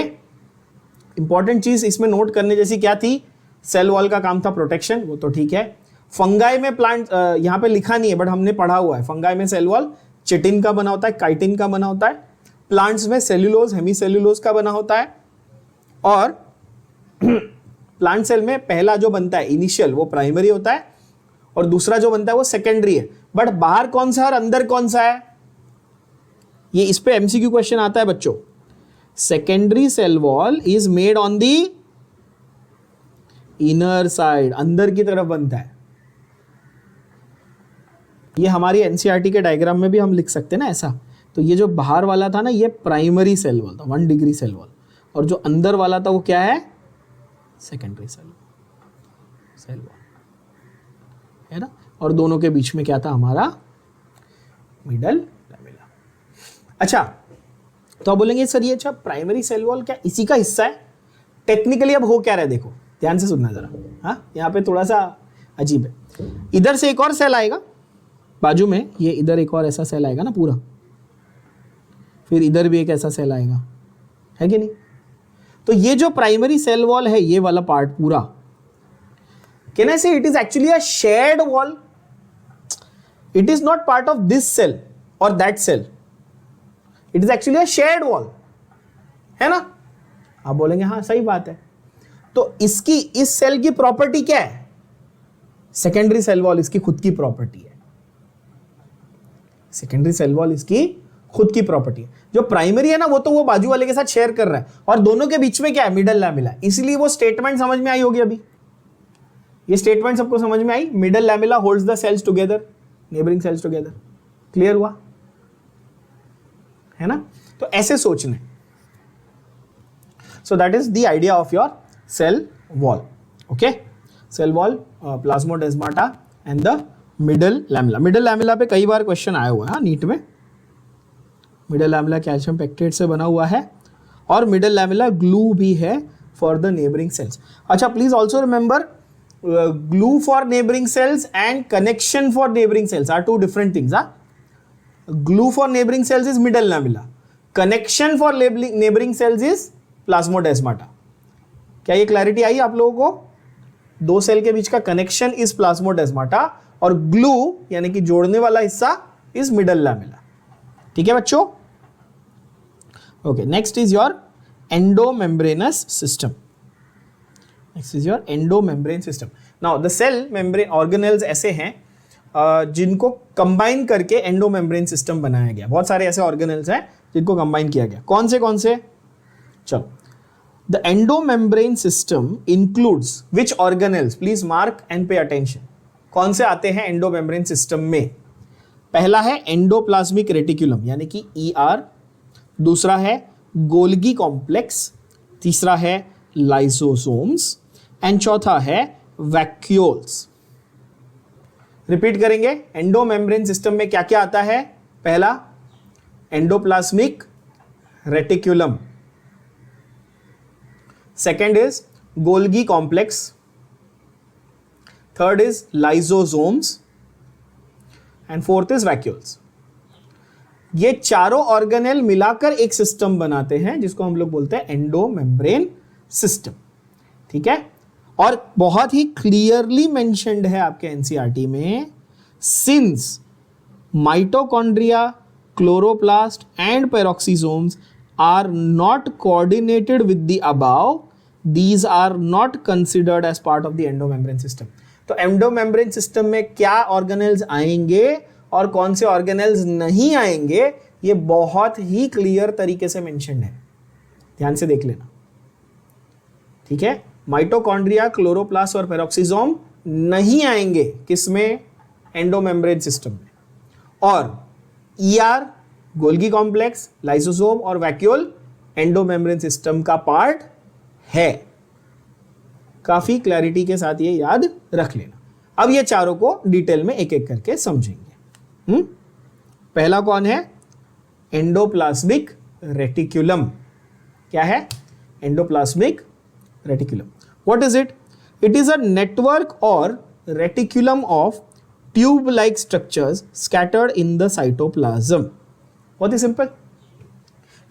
इंपॉर्टेंट चीज इसमें नोट करने जैसी क्या थी, सेल वॉल का काम था प्रोटेक्शन, वो तो ठीक है। फंगाई में प्लांट यहां पे लिखा नहीं है बट हमने पढ़ा हुआ है, फंगाई में सेल वॉल चिटिन का बना होता है, काइटिन का बना होता है, प्लांट्स में सेल्यूलोज, हेमीसेल्यूलोज का बना होता है, और प्लांट सेल में पहला जो बनता है इनिशियल वो प्राइमरी होता है, और दूसरा जो बनता है वो सेकेंडरी है। बट बाहर कौन सा है और अंदर कौन सा है, ये इस पे एमसीक्यू क्वेश्चन आता है बच्चों। Secondary cell wall is made on the inner side, अंदर की तरफ बनता है। ये हमारी एनसीईआरटी के डायग्राम में भी हम लिख सकते हैं ना ऐसा। तो ये जो बाहर वाला था ना ये प्राइमरी सेल वॉल था, 1 डिग्री सेल वॉल, और जो अंदर वाला था वो क्या है, सेकेंडरी सेल वॉल है ना, और दोनों के बीच में क्या था हमारा, मिडल लैमेला। अच्छा, तो आप बोलेंगे सर ये अच्छा प्राइमरी सेल वॉल क्या इसी का हिस्सा है, टेक्निकली अब हो क्या रहा है, देखो ध्यान से सुनना जरा, हाँ यहाँ पे थोड़ा सा अजीब है। इधर से एक और सेल आएगा बाजू में, ये इधर एक और ऐसा सेल आएगा ना पूरा, फिर इधर भी एक ऐसा सेल आएगा, है कि नहीं। तो ये जो प्राइमरी सेल वॉल है ये वाला पार्ट पूरा, can I say it is actually a shared wall, it is not part of this cell और that cell, it is actually a shared wall, है ना। आप बोलेंगे हाँ सही बात है। तो इसकी इस सेल की प्रॉपर्टी क्या है, सेकेंडरी सेल वॉल इसकी खुद की प्रॉपर्टी है, सेकेंडरी सेल वॉल इसकी खुद की प्रॉपर्टी है। जो प्राइमरी है ना वो तो वो बाजू वाले के साथ शेयर कर रहा है, और दोनों के बीच में क्या है, मिडल लैमेला, इसलिए वो स्टेटमेंट समझ में आई होगी अभी, ये स्टेटमेंट सबको समझ में आई, middle lamella holds the cells together, neighbouring cells together, clear हुआ है ना। तो ऐसे सोचने, so that is the idea of your cell wall, okay. Cell wall, plasmodesmata and the middle lamella. Middle lamella पे कई बार क्वेश्चन आया हुआ है नीट में। मिडल लैमेला कैल्शियम पेक्टेट से बना हुआ है, और मिडल लैमेला ग्लू भी है फॉर द नेबरिंग सेल्स। अच्छा, please also remember glue for neighboring cells and connection for neighboring cells are two different things, glue for neighboring cells is middle lamella, connection for neighboring cells is plasmodesmata। क्या ये क्लैरिटी आई आप लोगों को, दो सेल के बीच का कनेक्शन इज प्लाज्मोडेस्माटा और ग्लू यानी कि जोड़ने वाला हिस्सा इज मिडल लैमेला, ठीक है बच्चों। Okay, next is your endomembranes system, Next is your endomembrane system. Now the cell membrane organelles ऐसे हैं जिनको कंबाइन करके एंडोमेम्ब्रेन सिस्टम बनाया गया। बहुत सारे ऐसे ऑर्गेनेल्स हैं जिनको कंबाइन किया गया। कौन से? चलो, the endomembrane system includes which organelles, please mark and pay attention. कौन से आते हैं एंडोमेम्ब्रेन सिस्टम में? पहला है एंडोप्लाज्मिक रेटिकुलम यानी कि ER, दूसरा है गोल्गी कॉम्प्लेक्स, तीसरा है लाइसोसोम्स एंड चौथा है वैक्यूल्स। रिपीट करेंगे, एंडोमेम्ब्रेन सिस्टम में क्या क्या आता है? पहला endoplasmic reticulum, second is Golgi complex, third is lysosomes and fourth is vacuoles. ये चारों ऑर्गेनेल मिलाकर एक सिस्टम बनाते हैं जिसको हम लोग बोलते हैं एंडोमेम्ब्रेन सिस्टम। ठीक है, और बहुत ही क्लियरली मेंशन्ड है आपके एनसीईआरटी में, since mitochondria, chloroplast and peroxisomes are not coordinated with the above, these are not considered as part of the endomembrane system। तो एंडोमेम्ब्रेन सिस्टम में क्या ऑर्गेनेल्स आएंगे और कौन से ऑर्गेनेल्स नहीं आएंगे, ये बहुत ही क्लियर तरीके से मेंशन्ड है, ध्यान से देख लेना। ठीक है, माइटोकॉन्ड्रिया, क्लोरोप्लास्ट और पेरोक्सीसोम नहीं आएंगे किसमें? एंडोमेम्ब्रेन सिस्टम में। और ER, गोल्गी कॉम्प्लेक्स, लाइसोसोम और वैक्यूल एंडोमेम्ब्रेन सिस्टम का पार्ट है। काफी क्लैरिटी के साथ ये याद रख लेना। अब ये चारों को डिटेल में एक एक करके समझेंगे। पहला कौन है? Endoplasmic reticulum. क्या है? Endoplasmic reticulum. What is it? It is a network or reticulum of tube like structures scattered in the cytoplasm. बहुत ही सिंपल।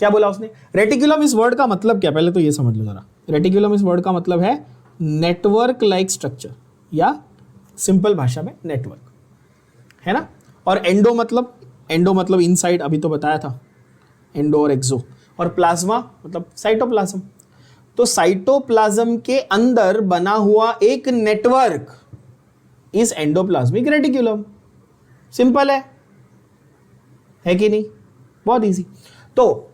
क्या बोला उसने? रेटिकुलम इस वर्ड का मतलब क्या? पहले तो ये समझ लो जरा। रेटिकुलम इस वर्ड का मतलब है नेटवर्क लाइक स्ट्रक्चर, या सिंपल भाषा में नेटवर्क, है ना। और एंडो मतलब इनसाइड, अभी तो बताया था, एंडो और एक्सो। और प्लाज्मा मतलब साइटोप्लाज्म। तो साइटोप्लाज्म के अंदर बना हुआ एक network is endoplasmic reticulum. Simple है कि नहीं? बहुत इजी। तो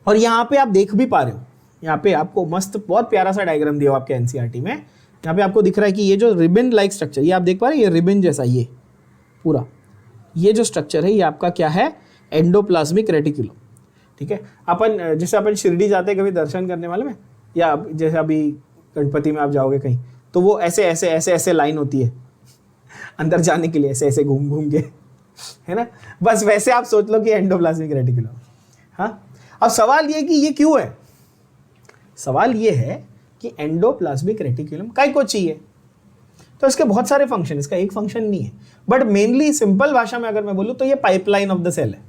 और यहां पे आप देख भी पा रहे हो, यहाँ पे आपको मस्त बहुत प्यारा सा डायग्राम दिया हुआ आपके एनसीईआरटी में। यहाँ पे आपको दिख रहा है कि ये जो रिबन लाइक स्ट्रक्चर, ये आप देख पा रहे हैं, ये रिबन जैसा, ये पूरा ये जो स्ट्रक्चर है, ये आपका क्या है? Endoplasmic reticulum. ठीक है, जैसे अपन शिरडी जाते हैं कभी दर्शन करने वाले में, या जैसे अभी गणपति में आप जाओगे कहीं, तो वो ऐसे ऐसे ऐसे ऐसे लाइन होती है अंदर जाने के लिए, ऐसे ऐसे घूम घूम के, है ना। बस वैसे आप सोच लो कि एंडोप्लाज्मिक रेटिकुलम। हाँ, अब सवाल ये कि ये क्यों है? सवाल ये है कि एंडोप्लाज्मिक रेटिकुलम काहे को चाहिए? तो इसके बहुत सारे फंक्शन, इसका एक फंक्शन नहीं है, बट मेनली सिंपल भाषा में अगर मैं बोलूं तो ये पाइपलाइन ऑफ द सेल है।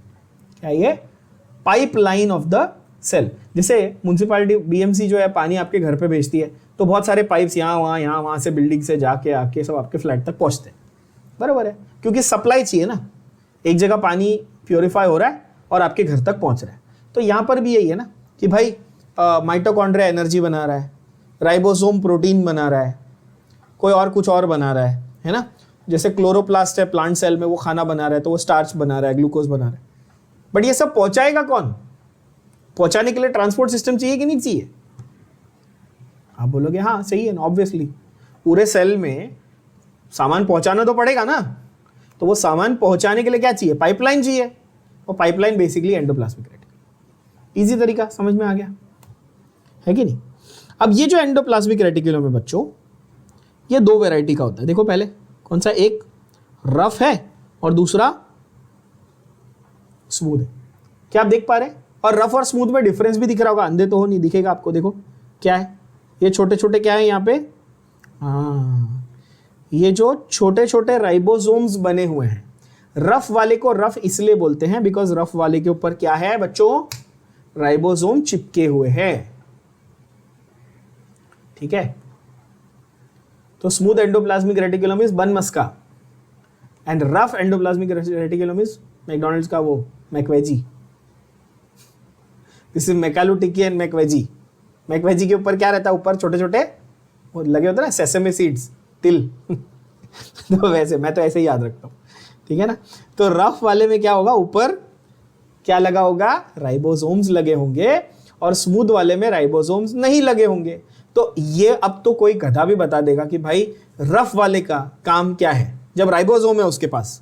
क्या ये? Pipeline of the cell. जैसे म्युनिसिपैलिटी BMC जो है पानी आपके घर पे भेजती है, तो बहुत सारे पाइप्स यहाँ वहाँ से बिल्डिंग से जाके आके सब आपके फ्लैट तक पहुँचते हैं, बराबर है, क्योंकि सप्लाई चाहिए ना। एक जगह पानी प्योरीफाई हो रहा है और आपके घर तक पहुँच रहा है। तो यहाँ पर भी यही है ना कि भाई माइटोकॉन्ड्रिया एनर्जी बना रहा है, राइबोसोम प्रोटीन बना रहा है, कोई और कुछ और बना रहा है ना। जैसे क्लोरोप्लास्ट है प्लांट सेल में, वो खाना बना रहा है तो वो स्टार्च बना रहा है, ग्लूकोज बना रहा है। बट ये सब पहुंचाएगा कौन? पहुंचाने के लिए ट्रांसपोर्ट सिस्टम चाहिए कि नहीं चाहिए? आप बोलोगे हाँ सही है ना, ऑब्वियसली पूरे सेल में सामान पहुंचाना तो पड़ेगा ना। तो वो सामान पहुंचाने के लिए क्या चाहिए? पाइपलाइन चाहिए। और pipeline basically endoplasmic reticulum. Easy तरीका समझ में आ गया है कि नहीं? अब ये जो एंडोप्लाज्मिक रेटिकुलम है बच्चों, ये दो वैरायटी का होता है। देखो पहले कौन सा, एक रफ है और दूसरा स्मूथ है। क्या आप देख पा रहे हैं? और रफ और स्मूथ में डिफरेंस भी दिख रहा होगा, अंधे तो हो नहीं, दिखेगा आपको। देखो क्या है, ये छोटे छोटे क्या है यहाँ पे, हाँ, ये जो छोटे छोटे राइबोसोम्स बने हुए हैं। रफ वाले को रफ इसलिए बोलते हैं बिकॉज रफ वाले के ऊपर क्या है बच्चों? राइबोसोम चिपके हुए हैं। ठीक है, तो smooth endoplasmic reticulum is bun maska and rough endoplasmic reticulum is McDonald's का वो McVeggie. This is McAloo Tikki and McVeggie. McVeggie के ऊपर क्या रहता है? ऊपर छोटे छोटे वो लगे होते हैं ना, सेसेमी सीड्स, तिल। तो वैसे मैं तो ऐसे ही याद रखता हूँ, ठीक है ना। तो रफ वाले में क्या होगा? ऊपर क्या लगा होगा, राइबोसोम्स लगे होंगे, और स्मूथ वाले में राइबोसोम्स नहीं लगे होंगे। तो ये अब तो कोई गधा भी बता देगा कि भाई रफ वाले का काम क्या है। जब राइबोसोम है उसके पास,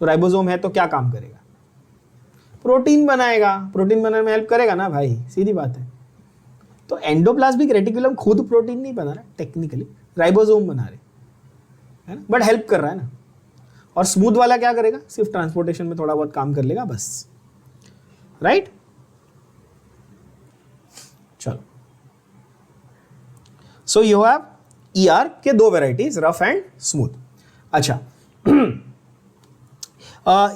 तो राइबोसोम है तो क्या काम करेगा, प्रोटीन बनाएगा, प्रोटीन बनाने में हेल्प करेगा ना भाई, सीधी बात है। तो एंडोप्लाज्मिक रेटिकुलम खुद प्रोटीन नहीं बना रहा, टेक्निकली राइबोसोम बना रहे है ना, बट हेल्प कर रहा है ना। और स्मूथ वाला क्या करेगा, सिर्फ ट्रांसपोर्टेशन में थोड़ा बहुत काम कर लेगा बस, राइट। चलो, सो यू हैव ईआर के दो वेराइटीज, रफ एंड स्मूथ। अच्छा,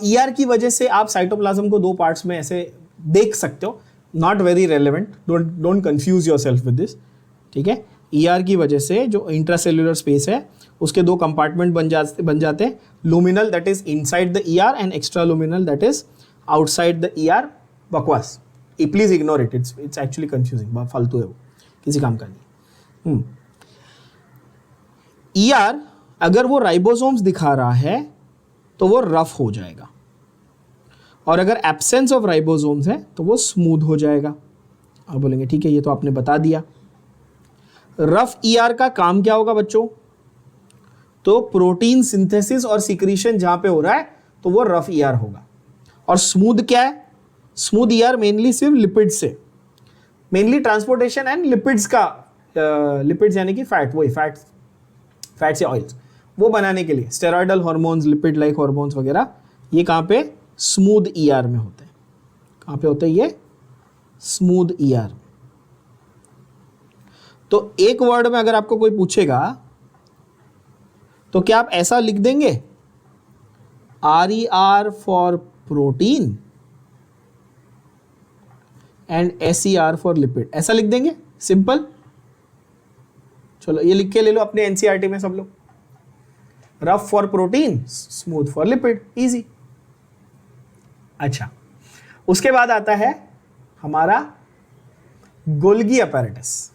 ईआर की वजह से आप साइटोप्लाज्म को दो पार्ट्स में ऐसे देख सकते हो, not very relevant, don't confuse yourself with this, ठीक है। ईआर की वजह से जो इंट्रासेल्युलर स्पेस है उसके दो कंपार्टमेंट बन जाते हैं, luminal that is inside the ER and extra luminal that is outside the ER. बकवास, please ignore it, it's actually confusing, फालतू है वो, किसी काम का नहीं। ईआर अगर वो राइबोसोम्स दिखा रहा है तो वो रफ हो जाएगा, और अगर एब्सेंस ऑफ राइबोसोम्स है तो वो स्मूथ हो जाएगा। आप बोलेंगे ठीक है, ये तो आपने बता दिया। रफ ईआर का काम क्या होगा बच्चों, तो प्रोटीन सिंथेसिस और सिक्रीशन जहां पे हो रहा है तो वो रफ ईआर होगा। और स्मूथ क्या है, स्मूथ ईआर मेनली सिर्फ लिपिड से, मेनली ट्रांसपोर्टेशन एंड लिपिड्स का, लिपिड्स यानी कि फैट, वही फैट्स या ऑयल्स, वो बनाने के लिए steroidal hormones, lipid like hormones वगैरह, ये कहाँ पे, स्मूथ ईआर में होते हैं। कहाँ पे होते हैं ये, स्मूथ ईआर। तो एक वर्ड में अगर आपको कोई पूछेगा तो क्या आप ऐसा लिख देंगे, RER for protein and SER for lipid, ऐसा लिख देंगे, सिंपल। चलो ये लिख के ले लो अपने एनसीईआरटी में सब लोग, rough for protein, smooth for lipid, easy. अच्छा, उसके बाद आता है हमारा गोल्गी अपैरेटस।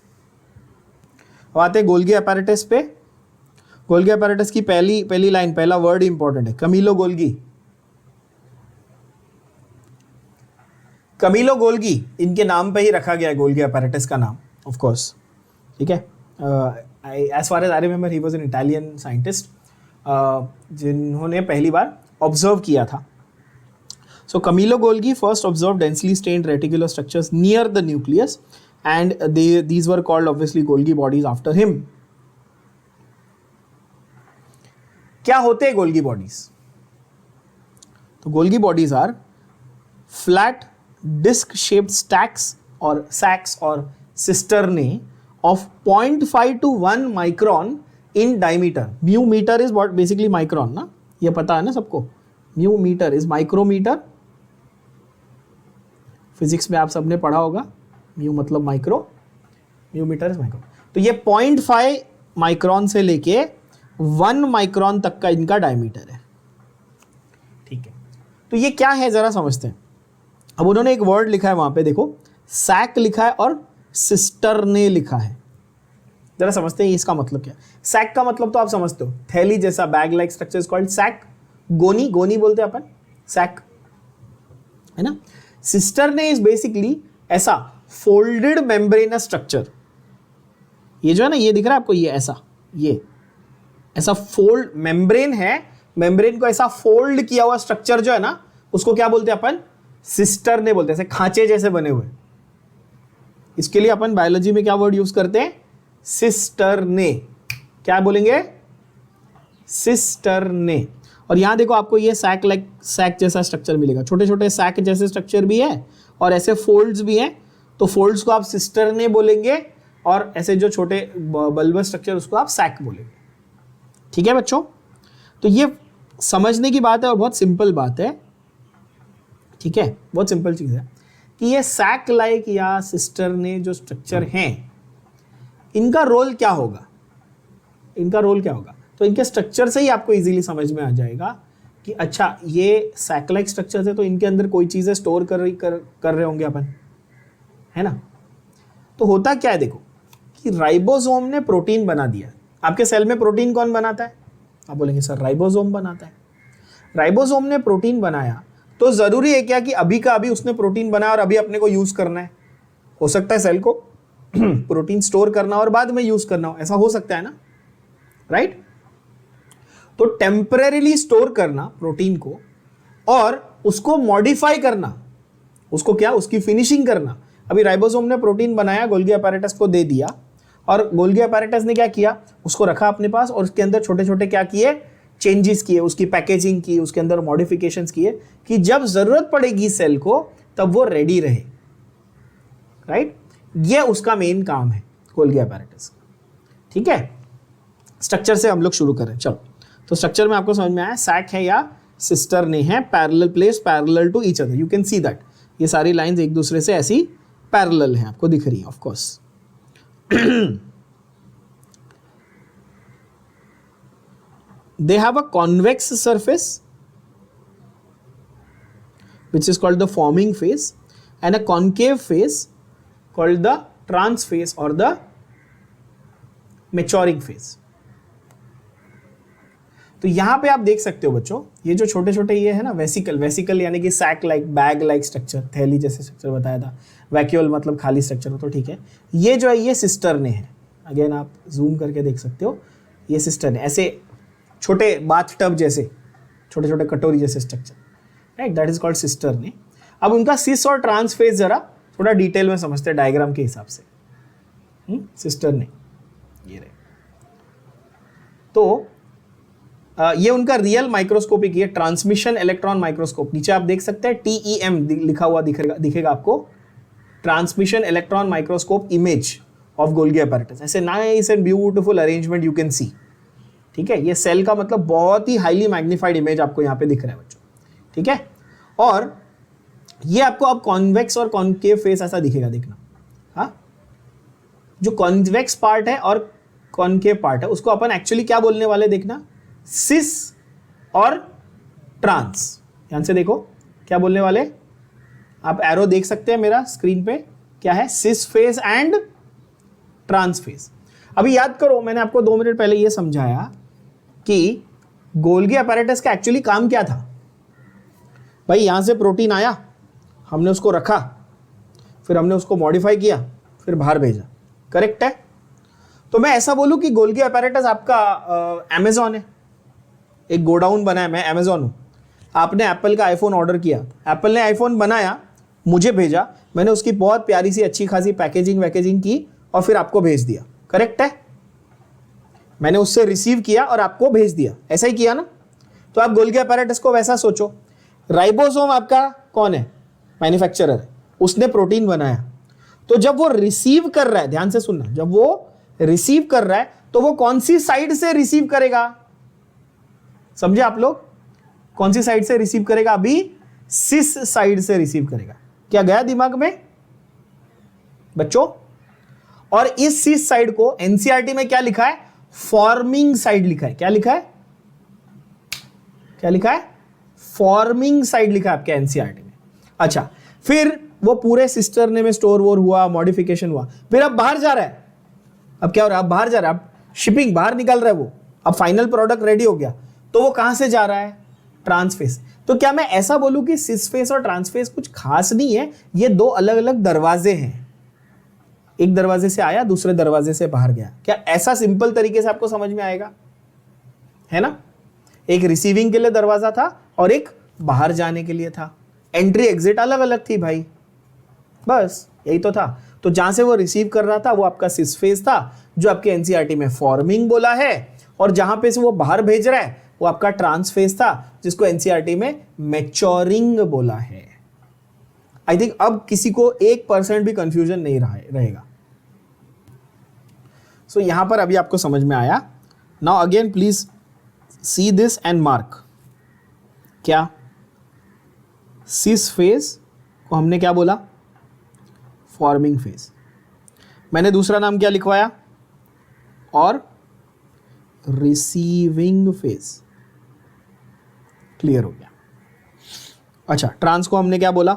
अब आते हैं गोल्गी अपैरेटस पे। गोल्गी अपैरेटस की पहली लाइन, पहला वर्ड इंपॉर्टेंट है, कमीलो गोल्गी। कमीलो गोल्गी इनके नाम पे ही रखा गया है गोल्गी अपैरेटस का नाम, ऑफ कोर्स, ठीक है। As far as I remember he was an Italian scientist जिन्होंने पहली बार ऑब्जर्व किया था। So Camillo Golgi first observe densely stained reticular structures near the nucleus and these were called obviously Golgi bodies after him. क्या होते हैं गोल्गी बॉडीज, तो Golgi bodies are flat disc shaped stacks और सैक्स और cisternae of 0.5 to 1 micron in diameter. Mu meter is what, basically micron ना, ये पता है ना सबको, mu meter is micrometer, physics में आप सबने पढ़ा होगा, म्यू मतलब micro, mu meter is micro. तो ये 0.5 माइक्रॉन से लेके 1 माइक्रॉन तक का इनका डायमीटर है, ठीक है। तो ये क्या है जरा समझते हैं। अब उन्होंने एक वर्ड लिखा है वहां पे, देखो सैक लिखा है और सिस्टर्ने लिखा है, जरा समझते हैं इसका मतलब क्या है। सैक का मतलब तो आप समझते हो, थैली जैसा, bag like structure is called sac. गोनी, गोनी बोलते हैं अपन, सैक है ना। सिस्टर्ने इज बेसिकली ऐसा फोल्डेड मेम्ब्रेनस स्ट्रक्चर, ये जो है ना, ये दिख रहा है आपको, ये ऐसा फोल्ड मेम्ब्रेन है, मेम्ब्रेन को ऐसा फोल्ड किया हुआ स्ट्रक्चर जो है ना, उसको क्या बोलते हैं अपन, सिस्टर्ने बोलते हैं, ऐसे खांचे जैसे बने हुए। इसके लिए अपन बायोलॉजी में क्या वर्ड यूज करते हैं, सिस्टर्ने। क्या बोलेंगे, सिस्टर्ने। और यहां देखो आपको ये सैक जैसा स्ट्रक्चर मिलेगा, छोटे छोटे सैक जैसे स्ट्रक्चर भी है और ऐसे फोल्ड्स भी हैं, तो फोल्ड्स को आप सिस्टर्ने बोलेंगे और ऐसे जो छोटे बल्बस स्ट्रक्चर उसको आप सैक बोलेंगे, ठीक है बच्चों। तो ये समझने की बात है और बहुत सिंपल बात है, ठीक है, बहुत सिंपल चीज है कि ये सैक लाइक या सिस्टर्ने जो स्ट्रक्चर हैं, इनका रोल क्या होगा, इनका रोल क्या होगा। तो इनके स्ट्रक्चर से ही आपको इजीली समझ में आ जाएगा कि अच्छा ये सैक लाइक स्ट्रक्चर है, तो इनके अंदर कोई चीजें स्टोर कर रहे होंगे अपन, है ना। तो होता क्या है, देखो कि राइबोसोम ने प्रोटीन बना दिया। आपके सेल में प्रोटीन कौन बनाता है, आप बोलेंगे सर राइबोसोम बनाता है। राइबोसोम ने प्रोटीन बनाया तो जरूरी है क्या कि अभी का अभी उसने प्रोटीन बनाया और अभी अपने को यूज करना है? हो सकता है सेल को प्रोटीन स्टोर करना और बाद में यूज करना हो, ऐसा हो सकता है ना, राइट? तो टेम्परेरीली स्टोर करना प्रोटीन को और उसको मॉडिफाई करना, उसको क्या, उसकी फिनिशिंग करना। अभी राइबोसोम ने प्रोटीन बनाया, गोल्गी अपैरेटस को दे दिया और गोल्गी अपैरेटस ने क्या किया, उसको रखा अपने पास और उसके अंदर छोटे छोटे क्या किए, चेंजेस किए, उसकी पैकेजिंग की, उसके अंदर मॉडिफिकेशंस किए कि जब जरूरत पड़ेगी सेल को तब वो रेडी रहे, राइट? ये उसका मेन काम है गोल्गी अपैरेटस। ठीक है, स्ट्रक्चर से हम लोग शुरू करें। चलो, तो स्ट्रक्चर में आपको समझ में आया, सैक है या सिस्टर्न है, parallel place, parallel to each other, you can see that. ये सारी लाइंस एक दूसरे से ऐसी पैरेलल हैं, आपको दिख रही है of course. they have a convex surface which is called the forming phase and a concave phase called the trans phase or the maturing phase। तो यहां पे आप देख सकते हो बच्चों, ये जो छोटे छोटे ये है ना वेसिकल, वेसिकल यानी कि sac like, bag like structure, थैली जैसे स्ट्रक्चर बताया था। वैक्यूल मतलब खाली स्ट्रक्चर हो, तो ठीक है। ये जो है ये सिस्टर्न है, अगेन आप जूम करके देख सकते हो, ये सिस्टर्न है, ऐसे छोटे बाथ टब जैसे, छोटे छोटे कटोरी जैसे structure, right? That is called cistern. अब उनका सिस और ट्रांस फेज जरा थोड़ा डिटेल में समझते हैं डायग्राम के हिसाब से। सिस्टर्न ये रहे, तो ये उनका रियल माइक्रोस्कोपिक, ये ट्रांसमिशन इलेक्ट्रॉन माइक्रोस्कोप, नीचे आप देख सकते हैं TEM लिखा हुआ दिखेगा आपको, transmission electron microscope image of Golgi apparatus. ऐसे nice and beautiful arrangement you can see. ठीक है, ये सेल का मतलब बहुत ही हाईली मैग्नीफाइड इमेज आपको यहाँ पे दिख रहा है बच्चों। ठीक है, और ये आपको अब कॉन्वेक्स और कॉन्केव फेस ऐसा दिखेगा, देखना। हाँ, जो कॉन्वेक्स पार्ट है और कॉन्केव पार्ट है उसको अपन एक्चुअली क्या बोलने वाले, देखना, सिस और ट्रांस। ध्यान से देखो क्या बोलने वाले, आप एरो देख सकते हैं मेरा स्क्रीन पे, क्या है, cis face and trans face. अभी याद करो, मैंने आपको 2 मिनट पहले ये समझाया कि गोल्गी अपैरेटस का एक्चुअली काम क्या था। भाई यहां से प्रोटीन आया, हमने उसको रखा, फिर हमने उसको मॉडिफाई किया, फिर बाहर भेजा, करेक्ट है? तो मैं ऐसा बोलूं कि गोल्गी अपैरेटस आपका अमेजॉन है, एक गोडाउन बना है, मैं अमेजॉन हूं, आपने एप्पल का आईफोन ऑर्डर किया, एप्पल ने आईफोन बनाया, मुझे भेजा, मैंने उसकी बहुत प्यारी सी अच्छी खासी पैकेजिंग की और फिर आपको भेज दिया, करेक्ट है? मैंने उससे रिसीव किया और आपको भेज दिया, ऐसा ही किया ना? तो आप गोल्गी अपैरेटस को वैसा सोचो। राइबोसोम आपका कौन है, मैन्युफैक्चरर है, उसने प्रोटीन बनाया, तो जब वो रिसीव कर रहा है, ध्यान से सुनना, जब वो रिसीव कर रहा है तो वो कौन सी साइड से रिसीव करेगा, समझे आप लोग? कौन सी साइड से रिसीव करेगा? अभी सिस साइड से रिसीव करेगा। क्या गया दिमाग में बच्चों? और इस सिस साइड को एनसीईआरटी में क्या लिखा है, फॉर्मिंग साइड लिखा है। क्या लिखा है, क्या लिखा है? फॉर्मिंग साइड लिखा है आपके एनसीईआरटी में। अच्छा, फिर वो पूरे सिस्टर्न में स्टोर वोर हुआ, मॉडिफिकेशन हुआ, फिर अब बाहर जा रहा है। अब क्या हो रहा है, अब बाहर जा रहा है, अब शिपिंग बाहर निकल रहा है, वो अब फाइनल प्रोडक्ट रेडी हो गया, तो वो कहां से जा रहा है, ट्रांस फेस। तो क्या मैं ऐसा बोलूं कि सिस फेस और ट्रांस फेस कुछ खास नहीं है, ये 2 अलग अलग दरवाजे हैं, एक दरवाजे से आया, दूसरे दरवाजे से बाहर गया। क्या ऐसा सिंपल तरीके से आपको समझ में आएगा, है ना? एक रिसीविंग के लिए दरवाजा था और एक बाहर जाने के लिए था, एंट्री एग्जिट अलग अलग थी भाई, बस यही तो था। तो जहां से वो रिसीव कर रहा था वो आपका सिस फेज था, जो आपके एनसीईआरटी में फॉर्मिंग बोला है, और जहां पे से वो बाहर भेज रहा है वो आपका ट्रांस फेज था, जिसको एनसीईआरटी में मैच्योरिंग बोला है। आई थिंक अब किसी को 1% भी कंफ्यूजन नहीं रहेगा। सो यहां पर अभी आपको समझ में आया। Now again please see this and mark. क्या, सिस फेज को हमने क्या बोला, फॉर्मिंग फेज। मैंने दूसरा नाम क्या लिखवाया, और रिसीविंग फेज। क्लियर हो गया? अच्छा, ट्रांस को हमने क्या बोला,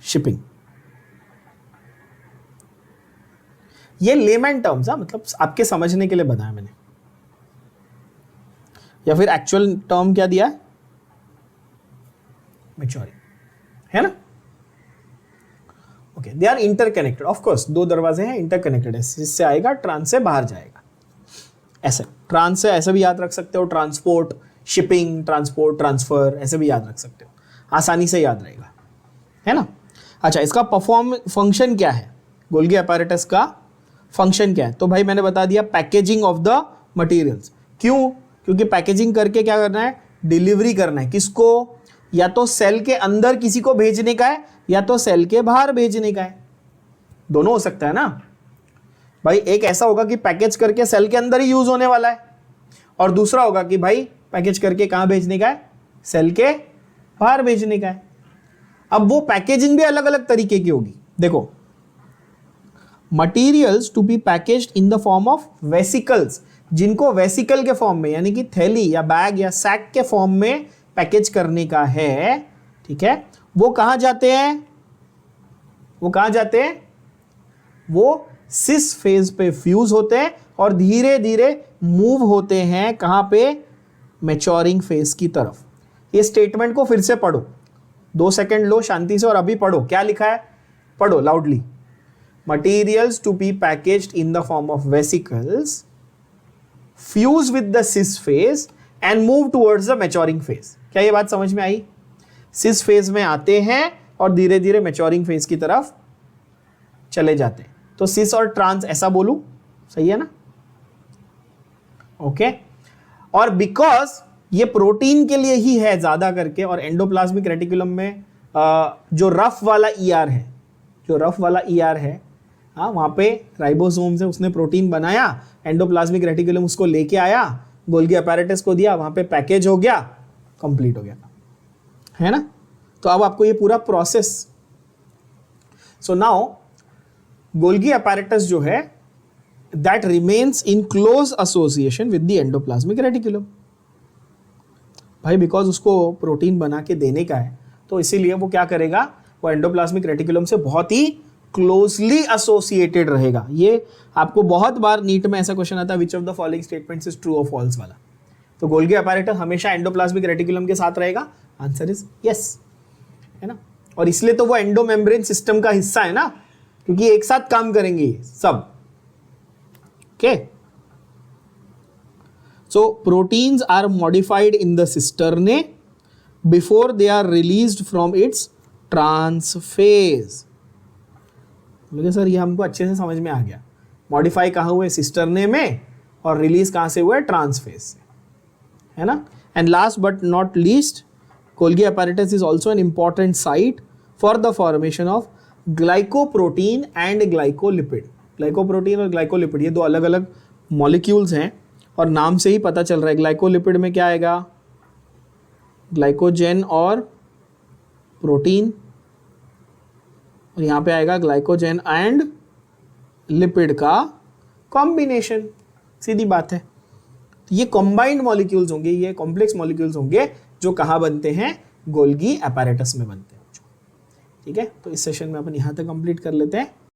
शिपिंग। ये लेमैन टर्म्स, मतलब आपके समझने के लिए बताया मैंने। या फिर एक्चुअल टर्म क्या दिया है, मैच्योरिंग, है ना। Okay, they are interconnected, of course दो दरवाजे हैं, इंटरकनेक्टेड है, इससे आएगा ट्रांस से बाहर जाएगा, ऐसे ट्रांस से ऐसे भी याद रख सकते हो, ट्रांसपोर्ट, शिपिंग, ट्रांसपोर्ट, ट्रांसफर, ऐसे भी याद रख सकते हो, आसानी से याद रहेगा, है ना। अच्छा, इसका फंक्शन क्या है, गोल्गी अपैरेटस का फंक्शन क्या है, तो भाई मैंने बता दिया, पैकेजिंग ऑफ द मटेरियल्स। क्यों? क्योंकि पैकेजिंग करके क्या करना है, डिलीवरी करना है, किसको, या तो सेल के अंदर किसी को भेजने का है या तो सेल के बाहर भेजने का है, दोनों हो सकता है ना भाई। एक ऐसा होगा कि पैकेज करके सेल के अंदर ही यूज होने वाला है, और दूसरा होगा कि भाई पैकेज करके कहां भेजने का है, सेल के बाहर भेजने का है। अब वो पैकेजिंग भी अलग अलग तरीके की होगी। देखो, materials to be packaged in the form of vesicles, जिनको वेसिकल के फॉर्म में यानी कि थैली या बैग या सैक के फॉर्म में पैकेज करने का है, ठीक है, वो कहां जाते हैं, वो कहां जाते हैं, वो सिस फेज पे फ्यूज होते हैं और धीरे धीरे मूव होते हैं कहां पे, मैच्योरिंग फेज की तरफ। ये स्टेटमेंट को फिर से पढ़ो, 2 सेकंड लो शांति से और अभी पढ़ो क्या लिखा है, पढ़ो loudly. Materials to be packaged in the form of vesicles fuse with the cis face and move towards the maturing face. क्या ये बात समझ में आई? सिस फेज में आते हैं और धीरे धीरे मैच्योरिंग फेज की तरफ चले जाते हैं। तो सिस और ट्रांस ऐसा बोलूं, सही है ना? ओके। और बिकॉज ये प्रोटीन के लिए ही है ज्यादा करके, और एंडोप्लाज्मिक रेटिकुलम में जो रफ वाला ईआर है, जो रफ वाला ईआर है, हाँ, वहां पे राइबोसोम से उसने प्रोटीन बनाया, एंडोप्लाज्मिक रेटिकुलम उसको लेके आया, गोल्गी अपैरेटस को दिया, वहां पे पैकेज हो गया, कंप्लीट हो गया, है ना। तो अब आपको ये पूरा process, so now Golgi apparatus जो है that remains in close association with the endoplasmic reticulum. भाई बिकॉज उसको प्रोटीन बना के देने का है, तो इसीलिए वो क्या करेगा, वो एंडोप्लाज्मिक रेटिकुलम से बहुत ही क्लोजली एसोसिएटेड रहेगा। ये आपको बहुत बार नीट में ऐसा क्वेश्चन आता है, which of the following statements is true और फॉल्स वाला। तो गोल्गी अपैरेटस हमेशा एंडोप्लाज्मिक रेटिकुलम के साथ रहेगा, आंसर इज यस, है ना। और इसलिए तो वो एंडोमेम्ब्रेन सिस्टम का हिस्सा है ना, क्योंकि एक साथ काम करेंगे ये सब। Okay, so proteins are modified in the cisternae before they are released from its trans face. बोले सर ये हमको अच्छे से समझ में आ गया, मॉडिफाई कहाँ हुए, सिस्टर्ने में, और रिलीज कहाँ से हुए, ट्रांसफेज से, है ना। And last but not least, Golgi apparatus is also an important site for the formation of glycoprotein and glycolipid. Glycoprotein और ग्लाइकोलिपिड ये दो अलग अलग मॉलिक्यूल्स हैं, और नाम से ही पता चल रहा है। ग्लाइकोलिपिड में क्या आएगा, ग्लाइकोजेन और प्रोटीन, और यहाँ पे आएगा ग्लाइकोजेन एंड लिपिड का कॉम्बिनेशन, सीधी बात है। तो ये कंबाइंड मॉलिक्यूल्स होंगे, ये कॉम्प्लेक्स मॉलिक्यूल्स होंगे, जो कहाँ बनते हैं, गोल्गी अपैरेटस में बनते हैं। ठीक है, तो इस सेशन में अपन यहाँ तक कंप्लीट कर लेते हैं।